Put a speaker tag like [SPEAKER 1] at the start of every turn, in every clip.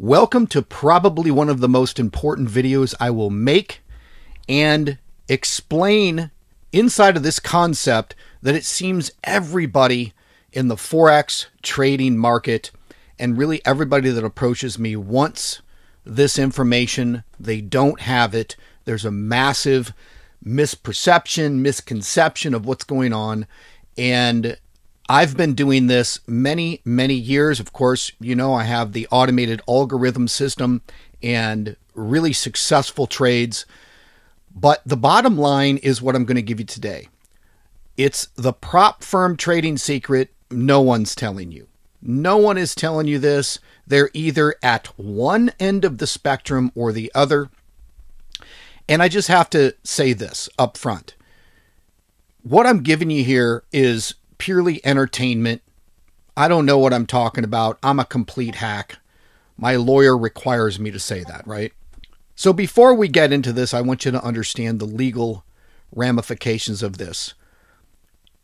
[SPEAKER 1] Welcome to probably one of the most important videos I will make and explain inside of this concept that it seems everybody in the Forex trading market and really everybody that approaches me wants this information. They don't have it. There's a massive misconception of what's going on. And I've been doing this many years. Of course, you know, I have the automated algorithm system and really successful trades. But the bottom line is what I'm going to give you today. It's the prop firm trading secret no one's telling you. No one is telling you this. They're either at one end of the spectrum or the other. And I just have to say this up front. What I'm giving you here is purely entertainment. I don't know what I'm talking about. I'm a complete hack. My lawyer requires me to say that, right? So before we get into this, I want you to understand the legal ramifications of this.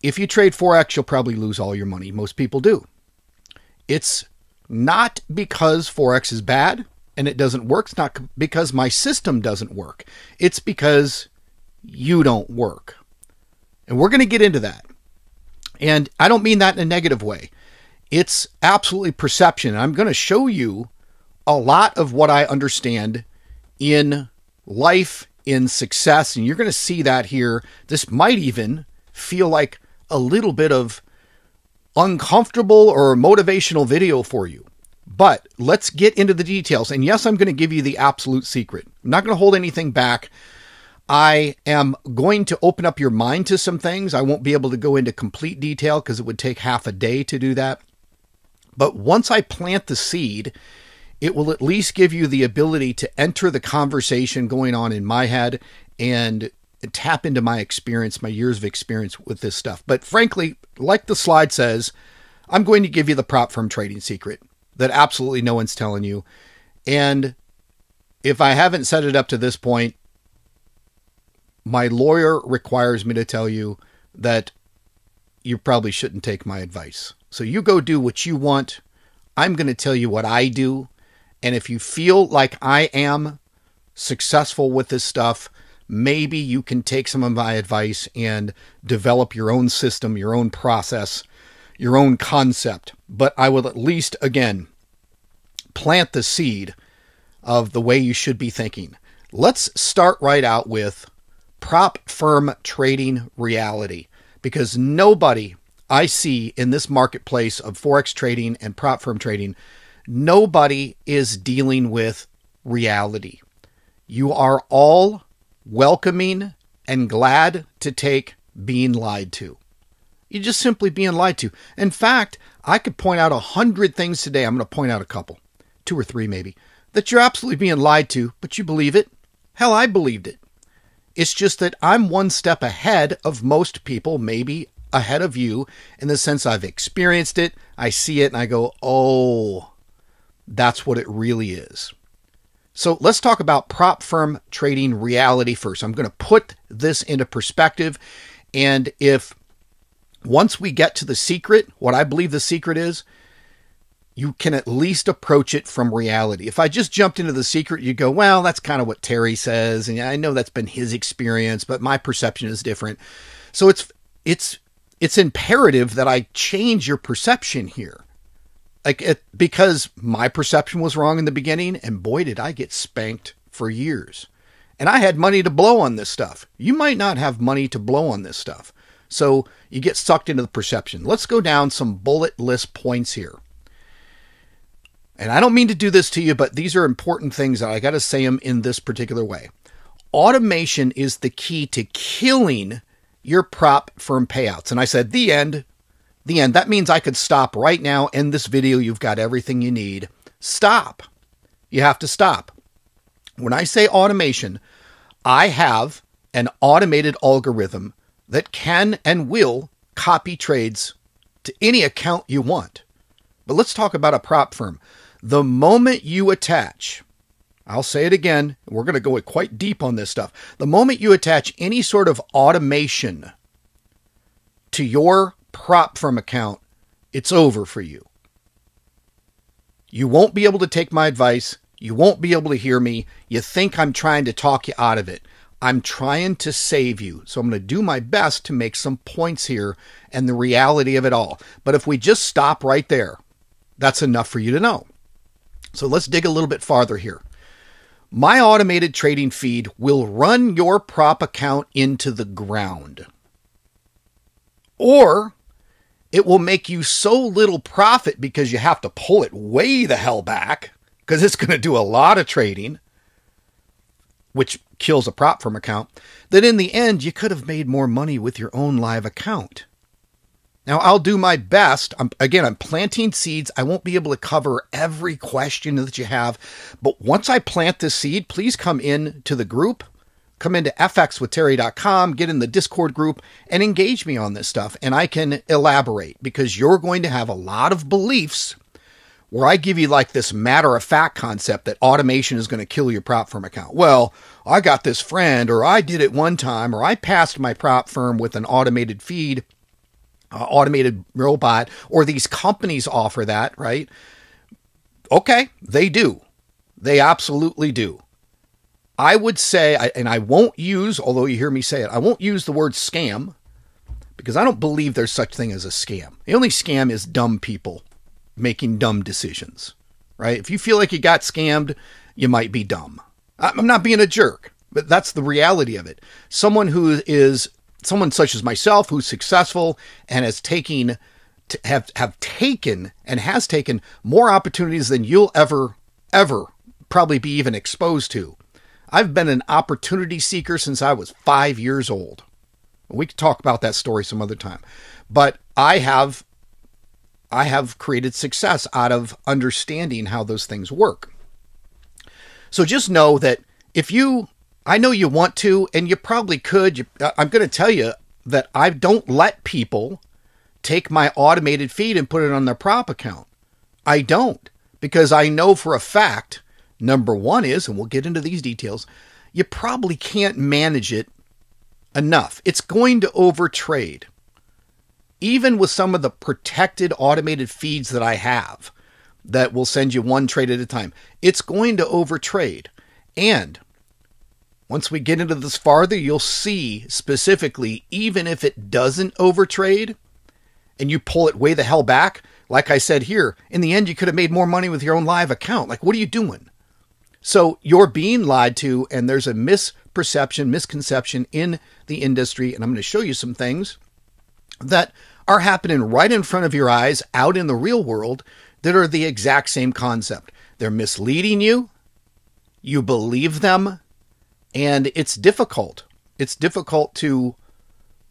[SPEAKER 1] If you trade Forex, you'll probably lose all your money. Most people do. It's not because Forex is bad and it doesn't work. It's not because my system doesn't work. It's because you don't work. And we're going to get into that. And I don't mean that in a negative way. It's absolutely perception. I'm going to show you a lot of what I understand in life, in success, and you're going to see that here. This might even feel like a little bit of uncomfortable or motivational video for you. But let's get into the details. And yes, I'm going to give you the absolute secret. I'm not going to hold anything back. I am going to open up your mind to some things. I won't be able to go into complete detail because it would take half a day to do that. But once I plant the seed, it will at least give you the ability to enter the conversation going on in my head and tap into my experience, my years of experience with this stuff. But frankly, like the slide says, I'm going to give you the prop firm trading secret that absolutely no one's telling you. And if I haven't set it up to this point, my lawyer requires me to tell you that you probably shouldn't take my advice. So you go do what you want. I'm going to tell you what I do. And if you feel like I am successful with this stuff, maybe you can take some of my advice and develop your own system, your own process, your own concept. But I will at least, again, plant the seed of the way you should be thinking. Let's start right out with prop firm trading reality, because nobody I see in this marketplace of Forex trading and prop firm trading, nobody is dealing with reality. You are all welcoming and glad to take being lied to. You're just simply being lied to. In fact, I could point out 100 things today. I'm going to point out a couple, 2 or 3 maybe, that you're absolutely being lied to, but you believe it. Hell, I believed it. It's just that I'm one step ahead of most people, maybe ahead of you, in the sense I've experienced it, I see it, and I go, oh, that's what it really is. So let's talk about prop firm trading reality first. I'm going to put this into perspective, and if once we get to the secret, what I believe the secret is, you can at least approach it from reality. If I just jumped into the secret, you go, well, that's kind of what Terry says. And I know that's been his experience, but my perception is different. So it's imperative that I change your perception here. Because my perception was wrong in the beginning, and boy, did I get spanked for years. And I had money to blow on this stuff. You might not have money to blow on this stuff. So you get sucked into the perception. Let's go down some bullet list points here. And I don't mean to do this to you, but these are important things that I got to say them in this particular way. Automation is the key to killing your prop firm payouts. And I said, the end. That means I could stop right now, end this video. You've got everything you need. Stop. You have to stop. When I say automation, I have an automated algorithm that can and will copy trades to any account you want. But let's talk about a prop firm. The moment you attach, I'll say it again, we're going to go quite deep on this stuff. The moment you attach any sort of automation to your prop firm account, it's over for you. You won't be able to take my advice. You won't be able to hear me. You think I'm trying to talk you out of it. I'm trying to save you. So I'm going to do my best to make some points here and the reality of it all. But if we just stop right there, that's enough for you to know. So let's dig a little bit farther here. My automated trading feed will run your prop account into the ground. Or it will make you so little profit because you have to pull it way the hell back because it's going to do a lot of trading, which kills a prop firm account, that in the end you could have made more money with your own live account. Now, I'll do my best. I'm planting seeds. I won't be able to cover every question that you have. But once I plant this seed, please come in to the group. Come into fxwithterry.com, get in the Discord group, and engage me on this stuff. And I can elaborate because you're going to have a lot of beliefs where I give you like this matter-of-fact concept that automation is going to kill your prop firm account. Well, I got this friend, or I did it one time, or I passed my prop firm with an automated feed, automated robot, or these companies offer that, right? Okay, they do. They absolutely do. I would say, and I won't use, although you hear me say it, I won't use the word scam because I don't believe there's such thing as a scam. The only scam is dumb people making dumb decisions, right? If you feel like you got scammed, you might be dumb. I'm not being a jerk, but that's the reality of it. Someone such as myself who's successful and has taken more opportunities than you'll ever probably be even exposed to. I've been an opportunity seeker since I was 5 years old. We could talk about that story some other time, but I have created success out of understanding how those things work. So just know that I know you want to, and you probably could. I'm going to tell you that I don't let people take my automated feed and put it on their prop account. I don't, because I know for a fact, number one is, and we'll get into these details, you probably can't manage it enough. It's going to overtrade. Even with some of the protected automated feeds that I have that will send you one trade at a time, it's going to overtrade. And once we get into this farther, you'll see specifically, even if it doesn't overtrade and you pull it way the hell back, like I said here, in the end, you could have made more money with your own live account. Like, what are you doing? So you're being lied to, and there's a misconception in the industry. And I'm going to show you some things that are happening right in front of your eyes out in the real world that are the exact same concept. They're misleading you. You believe them. And it's difficult. It's difficult to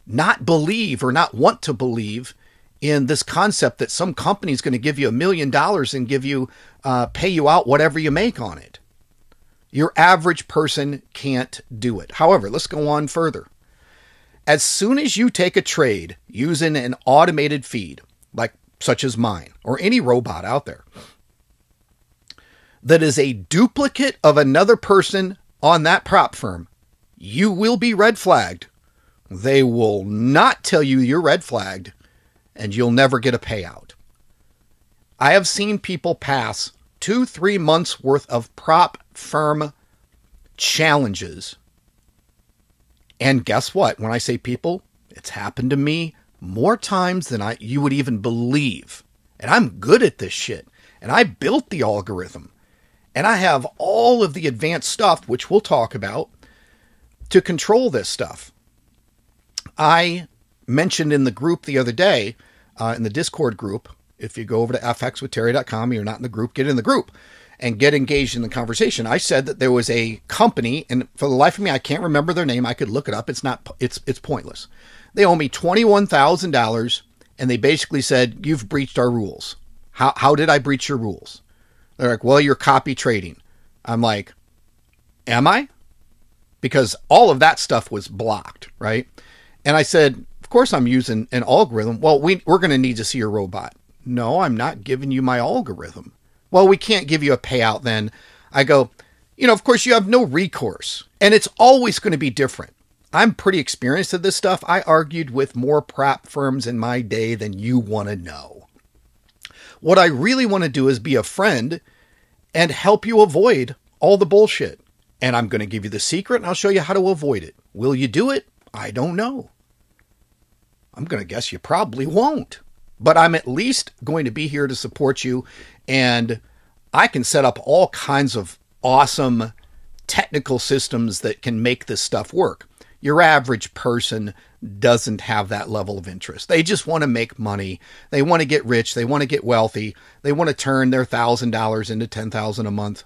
[SPEAKER 1] not believe or not want to believe in this concept that some company is going to give you $1 million and pay you out whatever you make on it. Your average person can't do it. However, let's go on further. As soon as you take a trade using an automated feed, such as mine or any robot out there, that is a duplicate of another person on that prop firm, you will be red flagged. They will not tell you you're red flagged, and you'll never get a payout. I have seen people pass 2-3 months worth of prop firm challenges. And guess what? When I say people, it's happened to me more times than you would even believe. And I'm good at this shit. And I built the algorithm. And I have all of the advanced stuff, which we'll talk about, to control this stuff. I mentioned in the group the other day, in the Discord group, if you go over to fxwithterry.com, you're not in the group, get in the group and get engaged in the conversation. I said that there was a company, and for the life of me, I can't remember their name. I could look it up. It's pointless. They owe me $21,000, and they basically said, you've breached our rules. How did I breach your rules? They're like, well, you're copy trading. I'm like, am I? Because all of that stuff was blocked, right? And I said, of course I'm using an algorithm. Well, we're going to need to see your robot. No, I'm not giving you my algorithm. Well, we can't give you a payout then. I go, of course you have no recourse. And it's always going to be different. I'm pretty experienced at this stuff. I argued with more prop firms in my day than you want to know. What I really want to do is be a friend and help you avoid all the bullshit. And I'm going to give you the secret and I'll show you how to avoid it. Will you do it? I don't know. I'm going to guess you probably won't. But I'm at least going to be here to support you. And I can set up all kinds of awesome technical systems that can make this stuff work. Your average person doesn't have that level of interest. They just want to make money. They want to get rich. They want to get wealthy. They want to turn their $1,000 into $10,000 a month.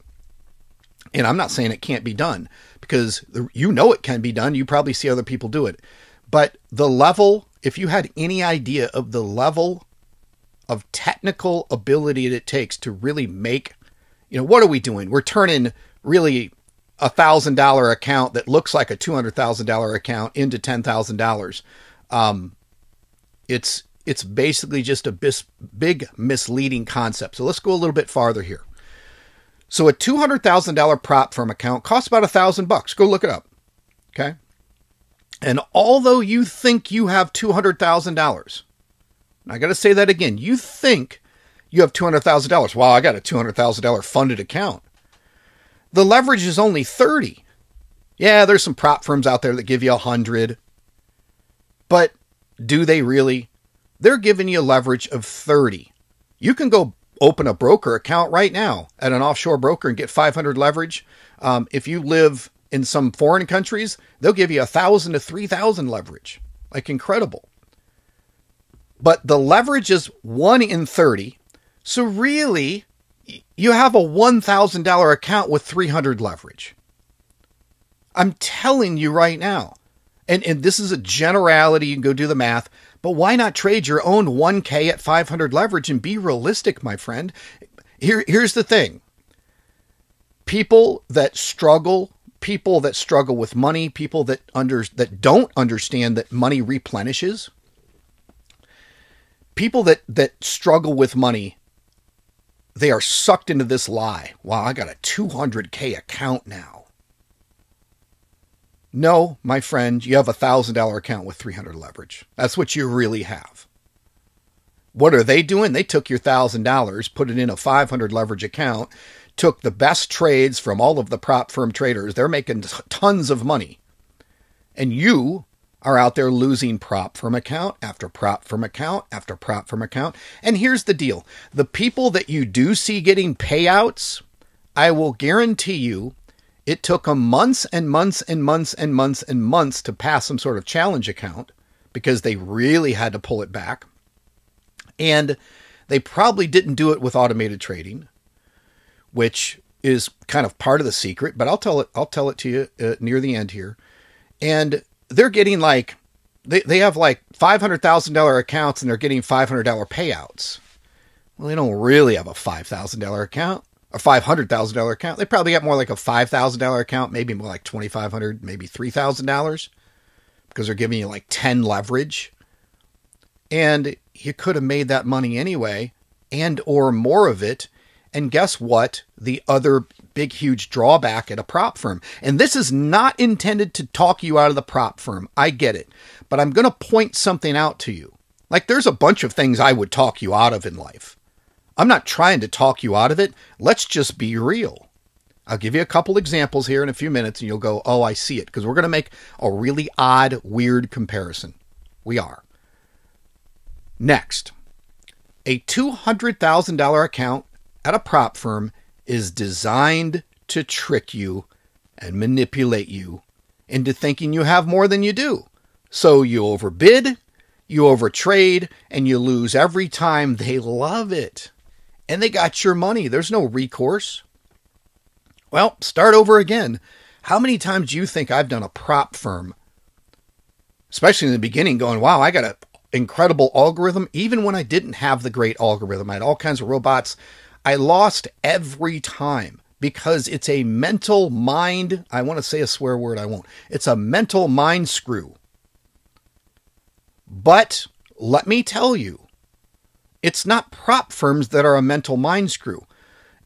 [SPEAKER 1] And I'm not saying it can't be done, because you know it can be done. You probably see other people do it. But the level, if you had any idea of the level of technical ability that it takes to really make, what are we doing? We're turning really $1,000 account that looks like a $200,000 account into $10,000. It's basically just a big misleading concept. So let's go a little bit farther here. So a $200,000 prop firm account costs about $1,000. Go look it up. Okay. And although you think you have $200,000, I got to say that again, you think you have $200,000. Wow, I got a $200,000 funded account. The leverage is only 30. Yeah, there's some prop firms out there that give you 100. But do they really? They're giving you a leverage of 30. You can go open a broker account right now at an offshore broker and get 500 leverage. If you live in some foreign countries, they'll give you 1,000 to 3,000 leverage. Like, incredible. But the leverage is 1 in 30. So really, you have a $1,000 account with 300 leverage. I'm telling you right now. And this is a generality. You can go do the math. But why not trade your own 1K at 500 leverage and be realistic, my friend? Here's the thing. People that struggle with money, people that don't understand that money replenishes, people that struggle with money, they are sucked into this lie. Wow, I got a 200K account now. No, my friend, you have a $1,000 account with 300 leverage. That's what you really have. What are they doing? They took your $1,000, put it in a 500 leverage account, took the best trades from all of the prop firm traders. They're making tons of money. And you are out there losing prop firm account after prop firm account after prop firm account. And here's the deal. The people that you do see getting payouts, I will guarantee you, it took them months and months and months and months and months to pass some sort of challenge account because they really had to pull it back. And they probably didn't do it with automated trading, which is kind of part of the secret, but I'll tell it to you near the end here. And they're getting they have like $500,000 accounts and they're getting $500 payouts. Well, they don't really have a $5,000 account. A $500,000 account. They probably got more like a $5,000 account, maybe more like $2,500, maybe $3,000, because they're giving you like 10 leverage. And you could have made that money anyway, and or more of it. And guess what? The other big, huge drawback at a prop firm. And this is not intended to talk you out of the prop firm. I get it. But I'm going to point something out to you. Like, there's a bunch of things I would talk you out of in life. I'm not trying to talk you out of it. Let's just be real. I'll give you a couple examples here in a few minutes and you'll go, oh, I see it. Because we're going to make a really odd, weird comparison. We are. Next, a $200,000 account at a prop firm is designed to trick you and manipulate you into thinking you have more than you do. So you overbid, you overtrade, and you lose every time. They love it. And they got your money. There's no recourse. Well, start over again. How many times do you think I've done a prop firm, especially in the beginning, going, wow, I got an incredible algorithm. Even when I didn't have the great algorithm, I had all kinds of robots. I lost every time because it's a mental mind. I want to say a swear word. I won't. It's a mental mind screw. But let me tell you, it's not prop firms that are a mental mind screw.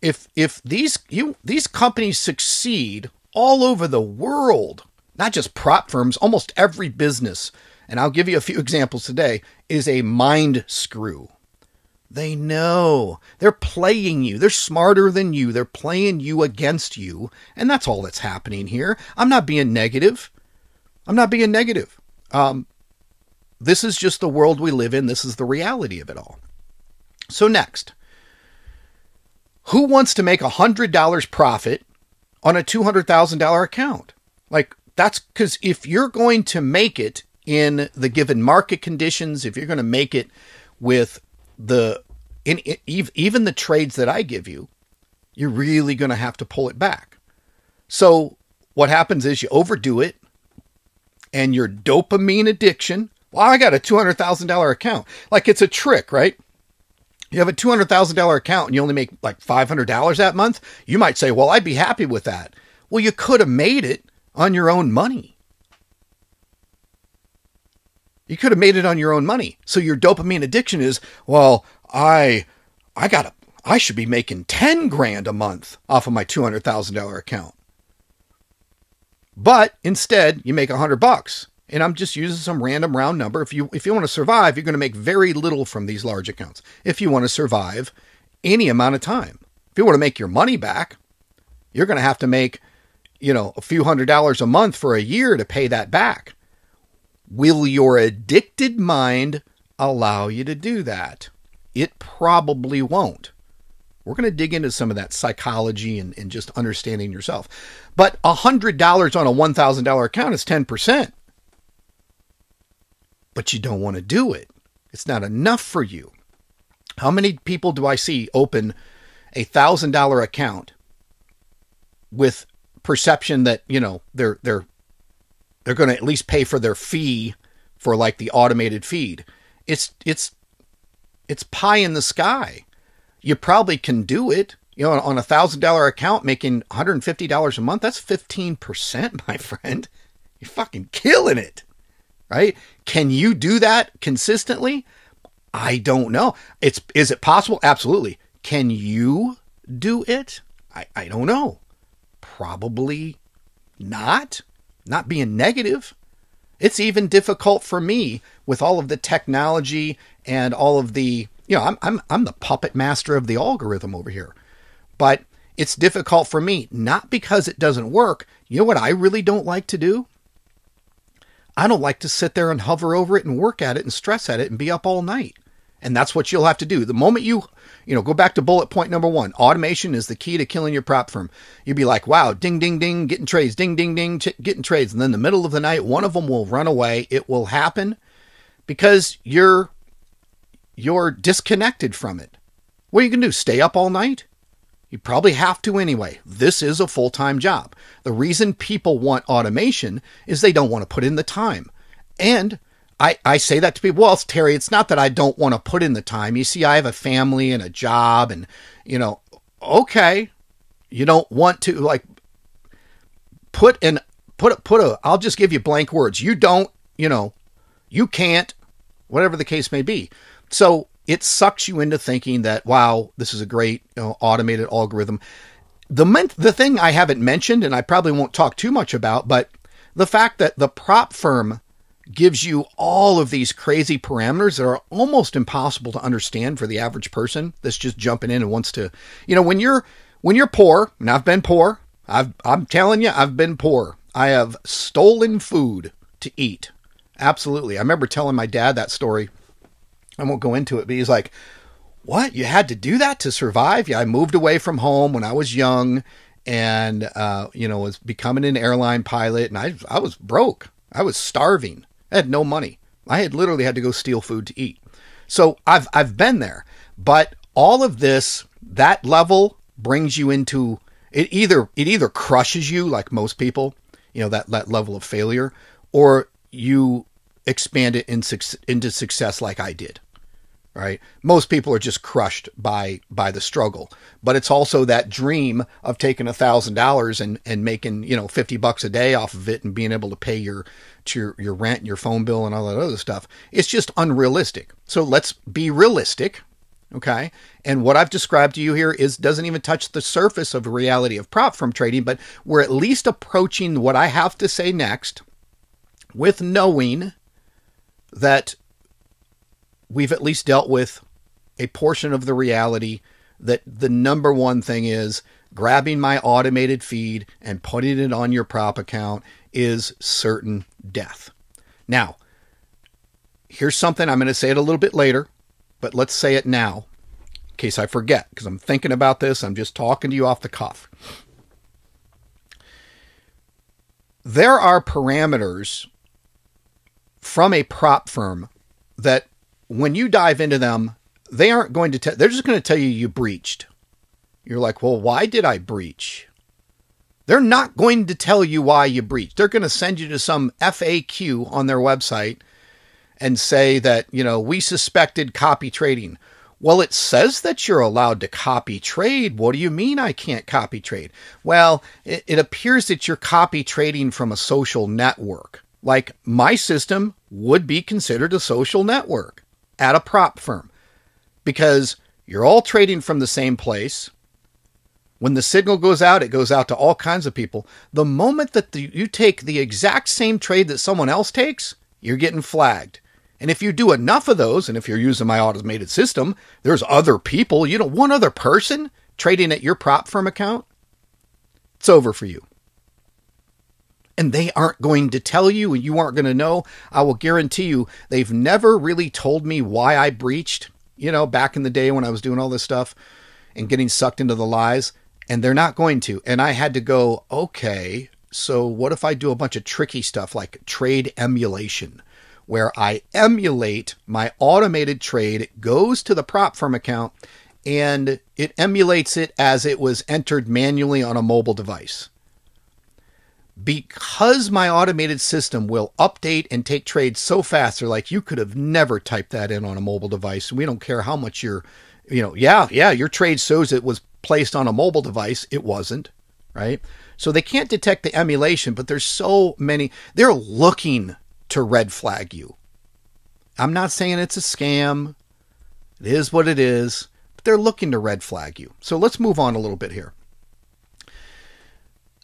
[SPEAKER 1] If these companies succeed all over the world, not just prop firms, almost every business, and I'll give you a few examples today, is a mind screw. They know. They're playing you. They're smarter than you. They're playing you against you. And that's all that's happening here. I'm not being negative. I'm not being negative. This is just the world we live in. This is the reality of it all. So next, who wants to make $100 profit on a $200,000 account? Like, that's because if you're going to make it in the given market conditions, if you're going to make it with even the trades that I give you, you're really going to have to pull it back. So what happens is you overdo it and your dopamine addiction. Well, I got a $200,000 account. Like, it's a trick, right? You have a $200,000 account and you only make like $500 that month. You might say, well, I'd be happy with that. Well, you could have made it on your own money. You could have made it on your own money. So your dopamine addiction is, well, I should be making 10 grand a month off of my $200,000 account. But instead you make $100. And I'm just using some random round number. If you want to survive, you're going to make very little from these large accounts. If you want to survive any amount of time, if you want to make your money back, you're going to have to make, a few $100s a month for a year to pay that back. Will your addicted mind allow you to do that? It probably won't. We're going to dig into some of that psychology and just understanding yourself. But $100 on a $1,000 account is 10%. But you don't want to do it. It's not enough for you. How many people do I see open a $1,000 account with perception that, they're going to at least pay for their fee for like the automated feed? It's pie in the sky. You probably can do it. On a $1,000 account making $150 a month, that's 15%, my friend. You're fucking killing it. Right? Can you do that consistently? I don't know. Is it possible? Absolutely. Can you do it? I don't know. Probably not. Not being negative. It's even difficult for me with all of the technology and all of the, I'm the puppet master of the algorithm over here. But it's difficult for me, not because it doesn't work. You know what I really don't like to do? I don't like to sit there and hover over it and work at it and stress at it and be up all night. And that's what you'll have to do. The moment you go back to bullet point number 1, automation is the key to killing your prop firm. You'd be like, wow, ding, ding, ding, getting trades, ding, ding, ding, getting trades. And then in the middle of the night, one of them will run away. It will happen because you're disconnected from it. What are you going to do? Stay up all night? You probably have to anyway. This is a full-time job. The reason people want automation is they don't want to put in the time. And I say that to people, well, Terry, it's not that I don't want to put in the time. You see, I have a family and a job and, okay, you don't want to like I'll just give you blank words. You don't, you can't, whatever the case may be. So it sucks you into thinking that, wow, this is a great automated algorithm. The thing I haven't mentioned, and I probably won't talk too much about, but the fact that the prop firm gives you all of these crazy parameters that are almost impossible to understand for the average person that's just jumping in and wants to, when you're poor, and I've been poor, I'm telling you, I've been poor. I have stolen food to eat. Absolutely. I remember telling my dad that story. I won't go into it, but he's like, what? You had to do that to survive? Yeah, I moved away from home when I was young and, was becoming an airline pilot, and I was broke. I was starving. I had no money. I had literally had to go steal food to eat. So I've been there, but all of this, that level brings you into it. Either crushes you like most people, that level of failure, or you expand it into success like I did. Right? Most people are just crushed by the struggle, but it's also that dream of taking $1,000 and making, $50 a day off of it and being able to pay your rent and your phone bill and all that other stuff. It's just unrealistic. So let's be realistic. Okay. And what I've described to you here doesn't even touch the surface of the reality of prop firm trading, but we're at least approaching what I have to say next with knowing that we've at least dealt with a portion of the reality that the number one thing is grabbing my automated feed and putting it on your prop account is certain death. Now, here's something, I'm going to say it a little bit later, but let's say it now in case I forget, because I'm thinking about this. I'm just talking to you off the cuff. There are parameters from a prop firm that when you dive into them, they aren't going to tell, they're just going to tell you you breached. You're like, well, why did I breach? They're not going to tell you why you breached. They're going to send you to some FAQ on their website and say that, we suspected copy trading. Well, it says that you're allowed to copy trade. What do you mean I can't copy trade? Well, it appears that you're copy trading from a social network. Like my system would be considered a social network at a prop firm because you're all trading from the same place. When the signal goes out, it goes out to all kinds of people. The moment that you take the exact same trade that someone else takes, you're getting flagged. And if you do enough of those, and if you're using my automated system, there's other people, one other person trading at your prop firm account, it's over for you. And they aren't going to tell you, and you aren't going to know. I will guarantee you, they've never really told me why I breached, back in the day when I was doing all this stuff and getting sucked into the lies. And they're not going to. And I had to go, okay, so what if I do a bunch of tricky stuff like trade emulation, where I emulate my automated trade, it goes to the prop firm account, and it emulates it as it was entered manually on a mobile device. Because my automated system will update and take trades so fast, they're like, you could have never typed that in on a mobile device. We don't care how much your trade shows it was placed on a mobile device. It wasn't, right? So they can't detect the emulation, but there's so many, they're looking to red flag you. I'm not saying it's a scam. It is what it is, but they're looking to red flag you. So let's move on a little bit here.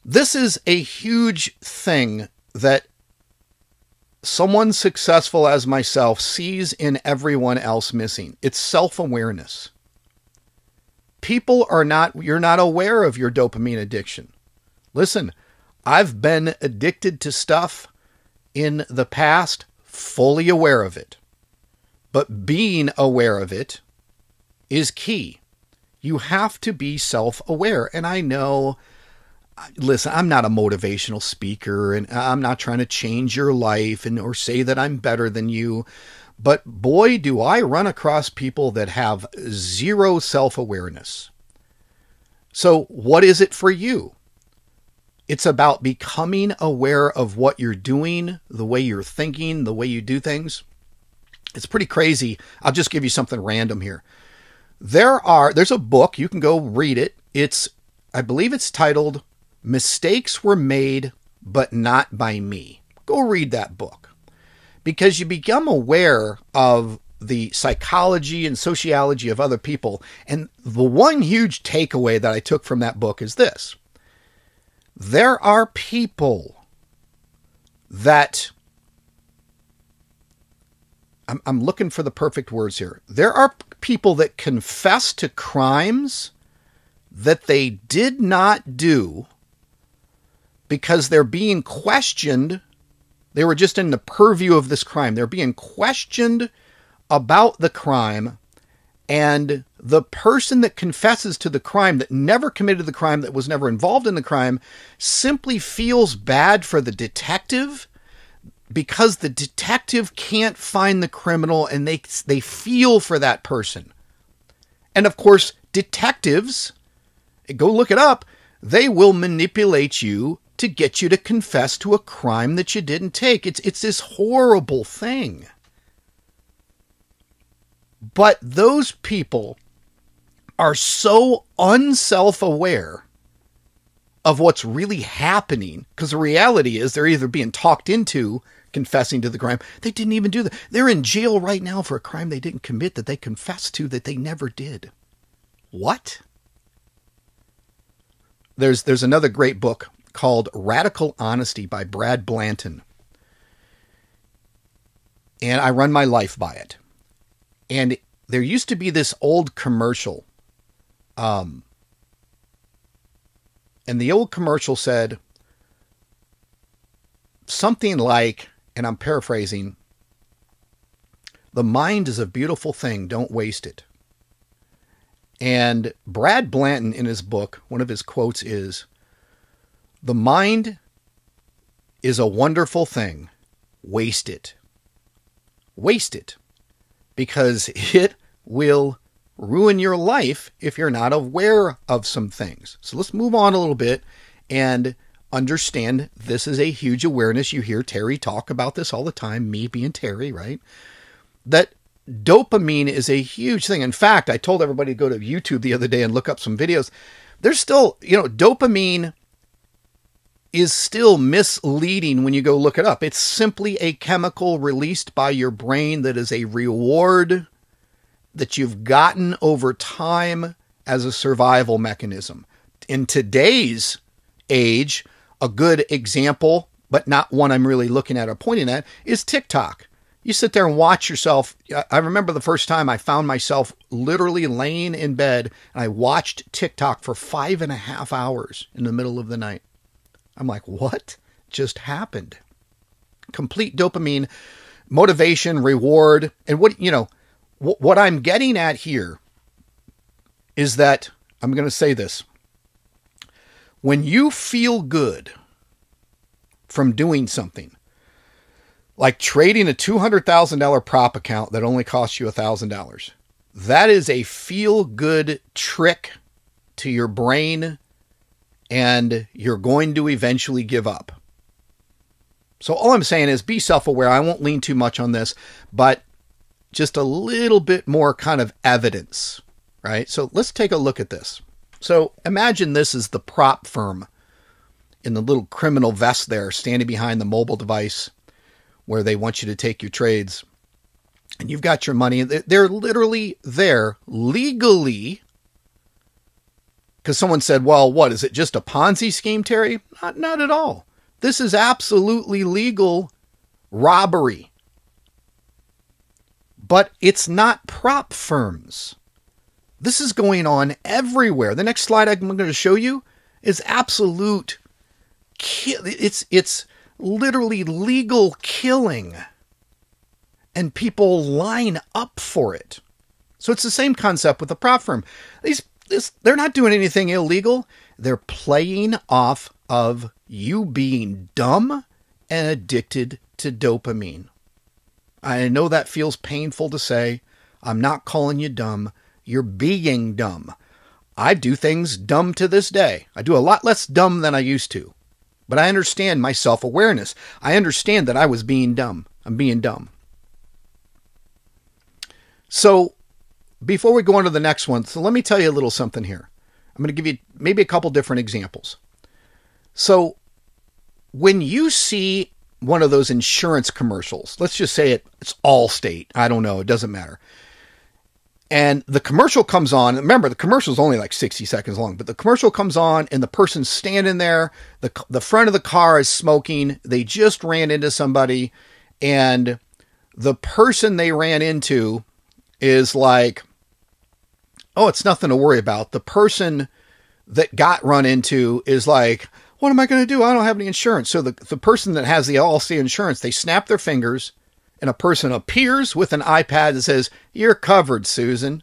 [SPEAKER 1] This is a huge thing that someone successful as myself sees in everyone else missing. It's self-awareness. You're not aware of your dopamine addiction. Listen, I've been addicted to stuff in the past, fully aware of it. But being aware of it is key. You have to be self-aware. And I know, listen, I'm not a motivational speaker and I'm not trying to change your life or say that I'm better than you. But boy, do I run across people that have zero self-awareness. So what is it for you? It's about becoming aware of what you're doing, the way you're thinking, the way you do things. It's pretty crazy. I'll just give you something random here. There's a book, you can go read it. I believe it's titled Mistakes Were Made, But Not by Me. Go read that book. Because you become aware of the psychology and sociology of other people. And the one huge takeaway that I took from that book is this. There are people that, I'm looking for the perfect words here. There are people that confess to crimes that they did not do because they're being questioned. They were just in the purview of this crime. They're being questioned about the crime, and the person that confesses to the crime, that never committed the crime, that was never involved in the crime, simply feels bad for the detective because the detective can't find the criminal, and they feel for that person. And of course, detectives, go look it up, they will manipulate you to get you to confess to a crime that you didn't take. It's this horrible thing. But those people are so unself-aware of what's really happening, because the reality is they're either being talked into confessing to the crime. They didn't even do that. They're in jail right now for a crime they didn't commit that they confessed to that they never did. What? There's another great book called Radical Honesty by Brad Blanton. And I run my life by it. And there used to be this old commercial. And the old commercial said something like, and I'm paraphrasing, "The mind is a beautiful thing. Don't waste it." And Brad Blanton, in his book, one of his quotes is, "The mind is a wonderful thing. Waste it. Waste it. Because it will ruin your life if you're not aware of some things." So let's move on a little bit and understand this is a huge awareness. You hear Terry talk about this all the time, me being Terry, right? That dopamine is a huge thing. In fact, I told everybody to go to YouTube the other day and look up some videos. There's still, dopamine is still misleading when you go look it up. It's simply a chemical released by your brain that is a reward that you've gotten over time as a survival mechanism. In today's age, a good example, but not one I'm really looking at or pointing at, is TikTok. You sit there and watch yourself. I remember the first time I found myself literally laying in bed and I watched TikTok for 5.5 hours in the middle of the night. I'm like, what just happened? Complete dopamine, motivation, reward. And what I'm getting at here is that, I'm going to say this. When you feel good from doing something, like trading a $200,000 prop account that only costs you $1,000, that is a feel-good trick to your brain, and you're going to eventually give up. So all I'm saying is be self-aware. I won't lean too much on this, but just a little bit more kind of evidence, right? So let's take a look at this. So imagine this is the prop firm in the little criminal vest there, standing behind the mobile device where they want you to take your trades. And you've got your money. They're literally there legally. Because someone said, well, what, is it just a Ponzi scheme, Terry? Not at all. This is absolutely legal robbery. But it's not prop firms. This is going on everywhere. The next slide I'm going to show you is absolute. It's literally legal killing. And people line up for it. So it's the same concept with the prop firm. They're not doing anything illegal. They're playing off of you being dumb and addicted to dopamine. I know that feels painful to say. I'm not calling you dumb. You're being dumb. I do things dumb to this day. I do a lot less dumb than I used to. But I understand my self-awareness. I understand that I was being dumb. I'm being dumb. So before we go on to the next one, so let me tell you a little something here. I'm going to give you maybe a couple different examples. So when you see one of those insurance commercials, let's just say it's Allstate. I don't know. It doesn't matter. And the commercial comes on. Remember, the commercial is only like 60 seconds long, but the commercial comes on and the person's standing there. The front of the car is smoking. They just ran into somebody, and the person they ran into is like, oh, it's nothing to worry about. The person that got run into is like, what am I going to do? I don't have any insurance. So the person that has the Allstate insurance, they snap their fingers, and a person appears with an iPad that says, "You're covered, Susan."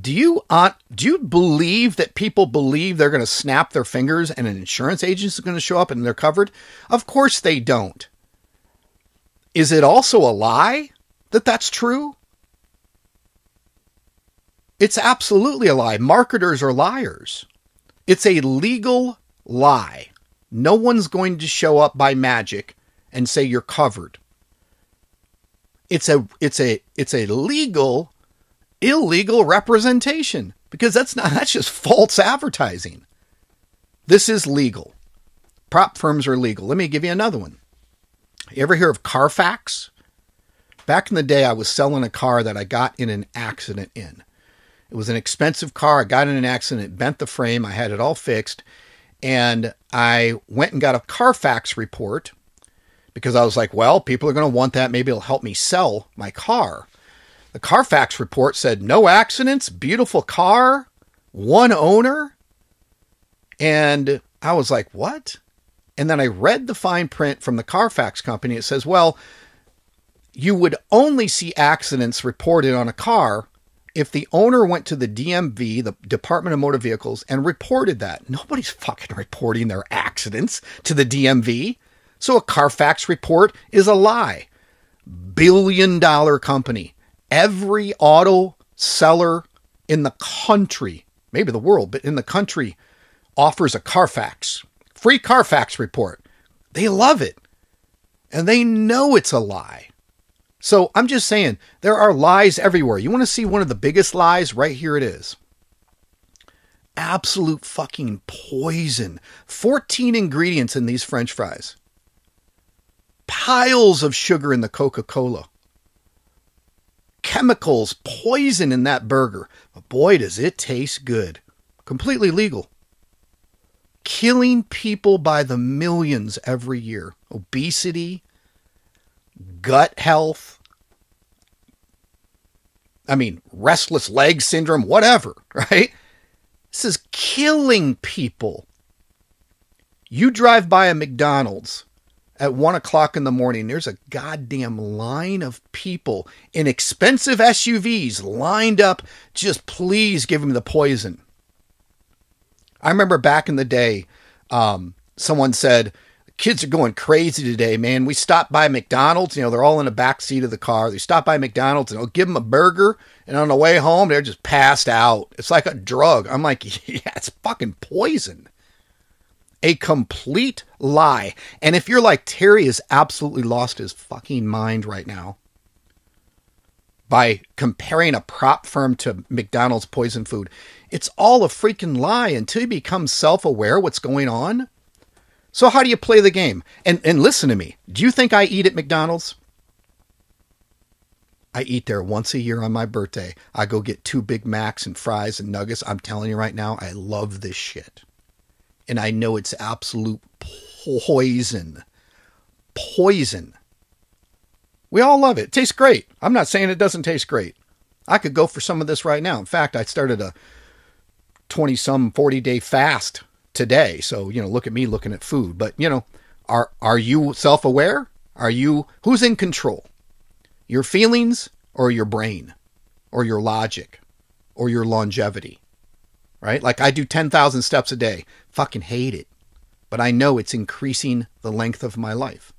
[SPEAKER 1] Do you believe that people believe they're going to snap their fingers and an insurance agent is going to show up and they're covered? Of course they don't. Is it also a lie that that's true? It's absolutely a lie. Marketers are liars. It's a legal lie. No one's going to show up by magic and say you're covered. It's a illegal representation, because that's just false advertising. This is legal. Prop firms are legal. Let me give you another one. You ever hear of Carfax? Back in the day, I was selling a car that I got in an accident in. It was an expensive car. I got in an accident, it bent the frame. I had it all fixed. And I went and got a Carfax report because I was like, well, people are going to want that. Maybe it'll help me sell my car. The Carfax report said no accidents, beautiful car, one owner. And I was like, what? And then I read the fine print from the Carfax company. It says, well, you would only see accidents reported on a car if the owner went to the DMV, the Department of Motor Vehicles, and reported that. Nobody's fucking reporting their accidents to the DMV. So a Carfax report is a lie. Billion-dollar company. Every auto seller in the country, maybe the world, but in the country, offers a Carfax. Free Carfax report. They love it. And they know it's a lie. So I'm just saying, there are lies everywhere. You want to see one of the biggest lies? Right here it is. Absolute fucking poison. 14 ingredients in these French fries. Piles of sugar in the Coca-Cola. Chemicals, poison in that burger. But boy, does it taste good. Completely legal. Killing people by the millions every year. Obesity, gut health, restless leg syndrome, whatever, right? This is killing people. You drive by a McDonald's at 1 o'clock in the morning, there's a goddamn line of people in expensive SUVs lined up. Just please give them the poison. I remember back in the day, someone said, kids are going crazy today, man. We stopped by McDonald's. They're all in the back seat of the car. They stop by McDonald's and they'll give them a burger. And on the way home, they're just passed out. It's like a drug. I'm like, yeah, it's fucking poison. A complete lie. And if you're like, Terry has absolutely lost his fucking mind right now by comparing a prop firm to McDonald's poison food, it's all a freaking lie until you become self-aware what's going on. So how do you play the game? And listen to me. Do you think I eat at McDonald's? I eat there once a year on my birthday. I go get 2 Big Macs and fries and nuggets. I'm telling you right now, I love this shit. And I know it's absolute poison. Poison. We all love it. It tastes great. I'm not saying it doesn't taste great. I could go for some of this right now. In fact, I started a 20-some 40-day fast today. So, look at me looking at food. But, are you self-aware? Who's in control? Your feelings or your brain or your logic or your longevity? Right? Like I do 10,000 steps a day. Fucking hate it. But I know it's increasing the length of my life.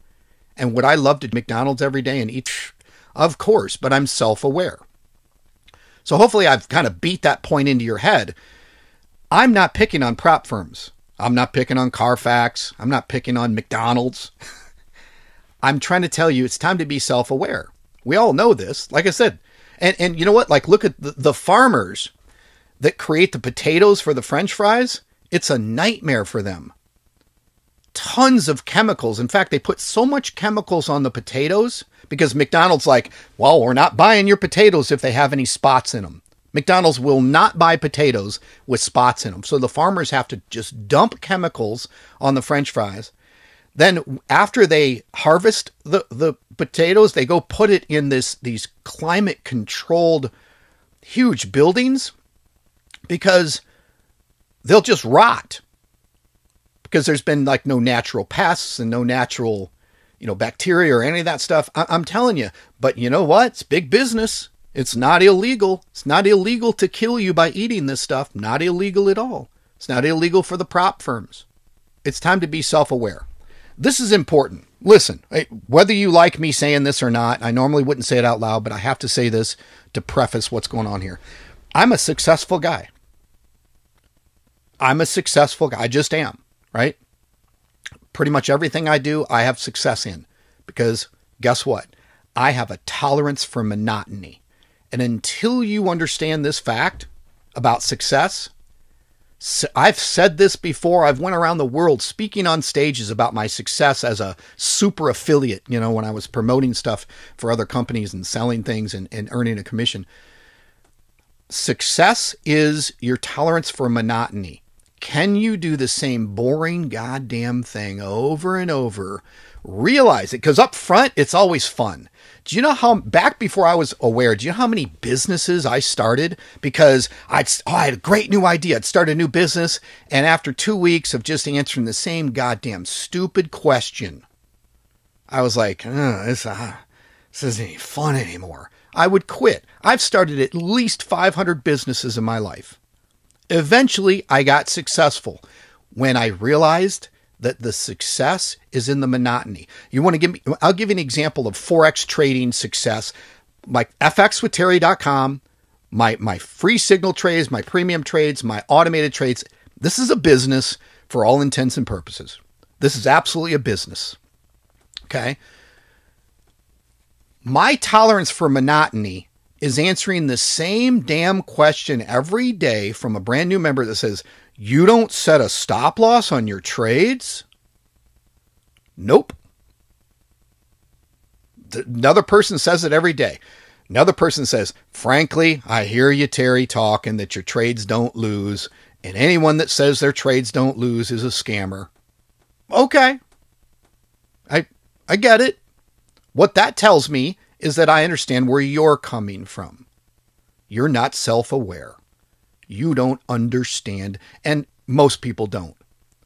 [SPEAKER 1] And would I love to McDonald's every day and eat? Of course, but I'm self-aware. So hopefully I've kind of beat that point into your head. I'm not picking on prop firms. I'm not picking on Carfax. I'm not picking on McDonald's. I'm trying to tell you it's time to be self-aware. We all know this. Like I said, and you know what? Like look at the farmers that create the potatoes for the French fries. It's a nightmare for them. Tons of chemicals. In fact, they put so much chemicals on the potatoes because McDonald's like, well, we're not buying your potatoes if they have any spots in them. McDonald's will not buy potatoes with spots in them. So the farmers have to just dump chemicals on the French fries. Then after they harvest the potatoes, they go put it in these climate controlled huge buildings because they'll just rot. Because there's been like no natural pests and no natural, bacteria or any of that stuff. I'm telling you. But you know what? It's big business. It's not illegal. It's not illegal to kill you by eating this stuff. Not illegal at all. It's not illegal for the prop firms. It's time to be self-aware. This is important. Listen, whether you like me saying this or not, I normally wouldn't say it out loud, but I have to say this to preface what's going on here. I'm a successful guy. I'm a successful guy. I just am, right? Pretty much everything I do, I have success in. Because guess what? I have a tolerance for monotony. And until you understand this fact about success, I've said this before. I've went around the world speaking on stages about my success as a super affiliate, when I was promoting stuff for other companies and selling things and earning a commission. Success is your tolerance for monotony. can you do the same boring goddamn thing over and over? Realize it, because up front, it's always fun. Do you know how, back before I was aware, do you know how many businesses I started? Because I had a great new idea. I'd start a new business, and after 2 weeks of just answering the same goddamn stupid question, I was like, this isn't any fun anymore. I would quit. I've started at least 500 businesses in my life. Eventually, I got successful when I realized that the success is in the monotony. I'll give you an example of Forex trading success, like fxwithterry.com, my free signal trades, my premium trades, my automated trades. This is a business for all intents and purposes. This is absolutely a business. Okay. My tolerance for monotony is answering the same damn question every day from a brand new member that says, you don't set a stop loss on your trades? Nope. Another person says it every day. Another person says, frankly, I hear you, Terry, talking that your trades don't lose, and anyone that says their trades don't lose is a scammer. Okay. I get it. What that tells me is that I understand where you're coming from. You're not self-aware. You don't understand, and most people don't.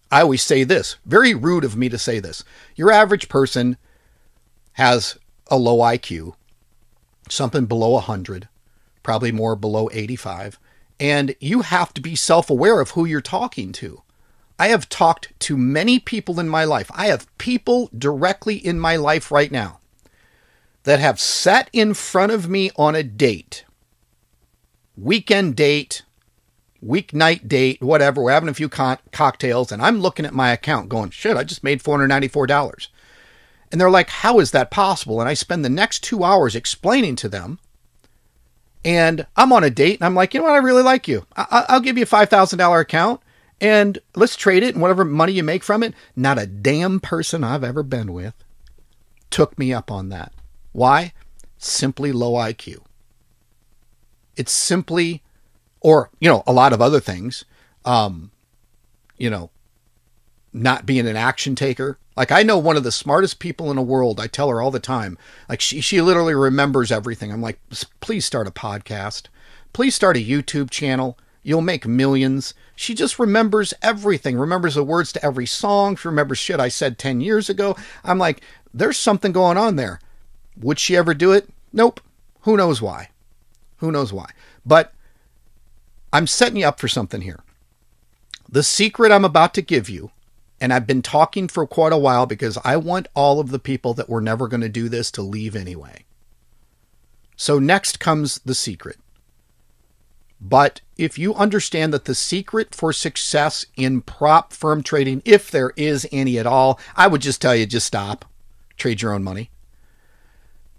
[SPEAKER 1] I always say this, very rude of me to say this. Your average person has a low IQ, something below 100, probably more below 85, and you have to be self-aware of who you're talking to. I have talked to many people in my life. I have people directly in my life right now that have sat in front of me on a date, weekend date, weeknight date, whatever. We're having a few cocktails, and I'm looking at my account going, shit, I just made $494. And they're like, how is that possible? And I spend the next 2 hours explaining to them. And I'm on a date, and I'm like, you know what? I really like you. I'll give you a $5,000 account, and let's trade it, and whatever money you make from it. Not a damn person I've ever been with took me up on that. Why? Simply low IQ. It's simply, or, a lot of other things, not being an action taker. Like, I know one of the smartest people in the world. I tell her all the time, like, she literally remembers everything. I'm like, please start a podcast. Please start a YouTube channel. You'll make millions. She just remembers everything, remembers the words to every song. She remembers shit I said 10 years ago. I'm like, there's something going on there. Would she ever do it? Nope. Who knows why? Who knows why? But I'm setting you up for something here. The secret I'm about to give you, and I've been talking for quite a while because I want all of the people that were never going to do this to leave anyway. So next comes the secret. But if you understand that the secret for success in prop firm trading, if there is any at all, I would just tell you, just stop. Trade your own money.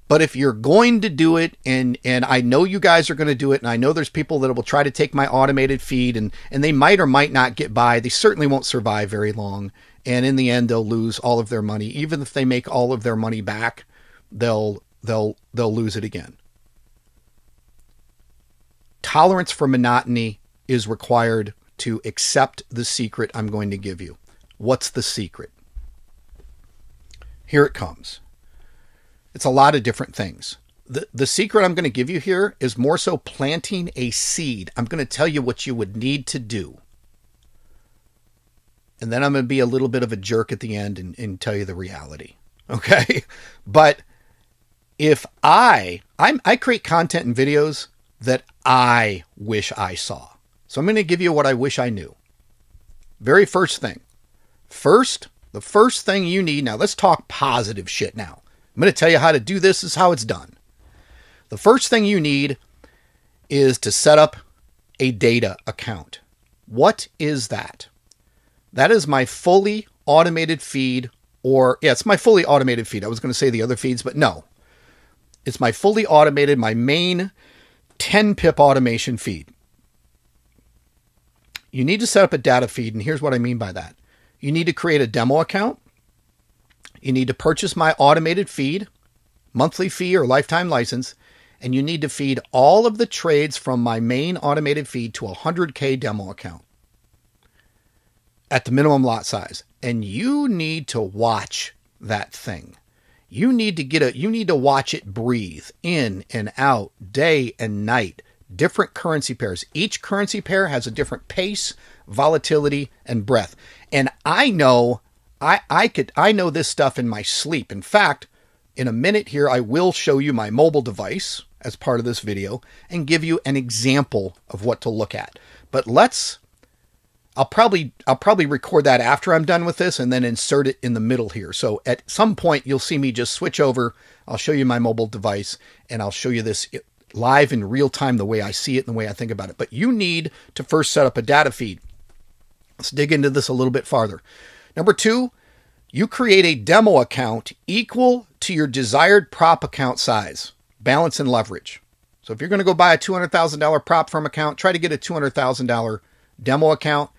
[SPEAKER 1] But if you're going to do it, and I know you guys are going to do it, and I know there's people that will try to take my automated feed, and they might or might not get by. They certainly won't survive very long. And in the end, they'll lose all of their money. Even if they make all of their money back, they'll lose it again. Tolerance for monotony is required to accept the secret I'm going to give you. What's the secret? Here it comes. It's a lot of different things. The secret I'm going to give you here is more so planting a seed. I'm going to tell you what you would need to do. And then I'm going to be a little bit of a jerk at the end and tell you the reality. Okay? But if I create content and videos that I wish I saw. So I'm going to give you what I wish I knew. Very first thing. The first thing you need, now let's talk positive shit now. I'm going to tell you how to do this. This is how it's done. The first thing you need is to set up a data account. What is that? That is my fully automated feed, it's my fully automated feed. I was going to say the other feeds, but no. It's my fully automated, my main 10 pip automation feed. You need to set up a data feed, and here's what I mean by that. You need to create a demo account. You need to purchase my automated feed, monthly fee or lifetime license, and you need to feed all of the trades from my main automated feed to a 100K demo account. at the minimum lot size. And you need to watch that thing. You need to watch it breathe in and out, day and night, different currency pairs. Each currency pair has a different pace, volatility, and breadth. And I know I know this stuff in my sleep. In fact, in a minute here, I will show you my mobile device as part of this video and give you an example of what to look at. But I'll probably record that after I'm done with this and then insert it in the middle here. So at some point you'll see me just switch over. I'll show you my mobile device and I'll show you this live in real time, the way I see it and the way I think about it. But you need to first set up a data feed. Let's dig into this a little bit farther. Number 2, you create a demo account equal to your desired prop account size, balance, and leverage. So if you're going to go buy a $200,000 prop firm account, try to get a $200,000 demo account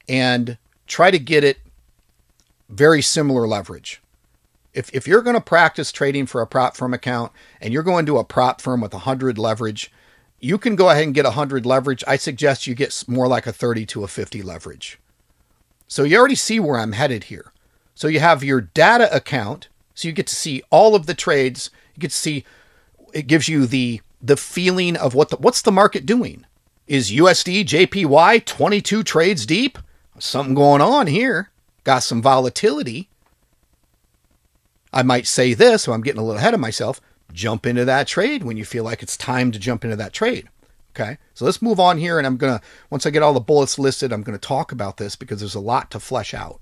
[SPEAKER 1] and try to get it very similar leverage. If you're going to practice trading for a prop firm account and you're going to a prop firm with 100 leverage, you can go ahead and get 100 leverage. I suggest you get more like a 30 to a 50 leverage. So you already see where I'm headed here. So you have your data account. So you get to see all of the trades. You get to see, it gives you the feeling of what's the market doing. Is USD JPY 22 trades deep? Something going on here. Got some volatility. I might say this, so I'm getting a little ahead of myself. Jump into that trade when you feel like it's time to jump into that trade. Okay, so let's move on here, and once I get all the bullets listed, I'm going to talk about this because there's a lot to flesh out.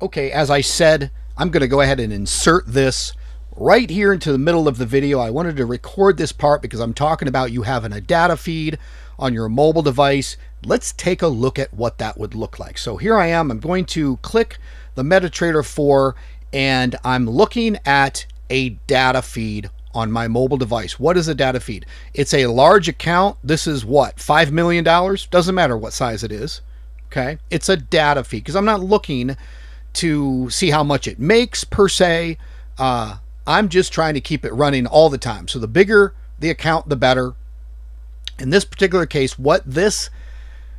[SPEAKER 1] Okay, as I said, I'm going to go ahead and insert this right here into the middle of the video. I wanted to record this part because I'm talking about you having a data feed on your mobile device. Let's take a look at what that would look like. So here I am. I'm going to click the MetaTrader 4, and I'm looking at a data feed on my mobile device. What is a data feed? It's a large account. This is what, $5 million? Doesn't matter what size it is. Okay, it's a data feed because I'm not looking to see how much it makes per se. I'm just trying to keep it running all the time. So the bigger the account, the better. In this particular case, what this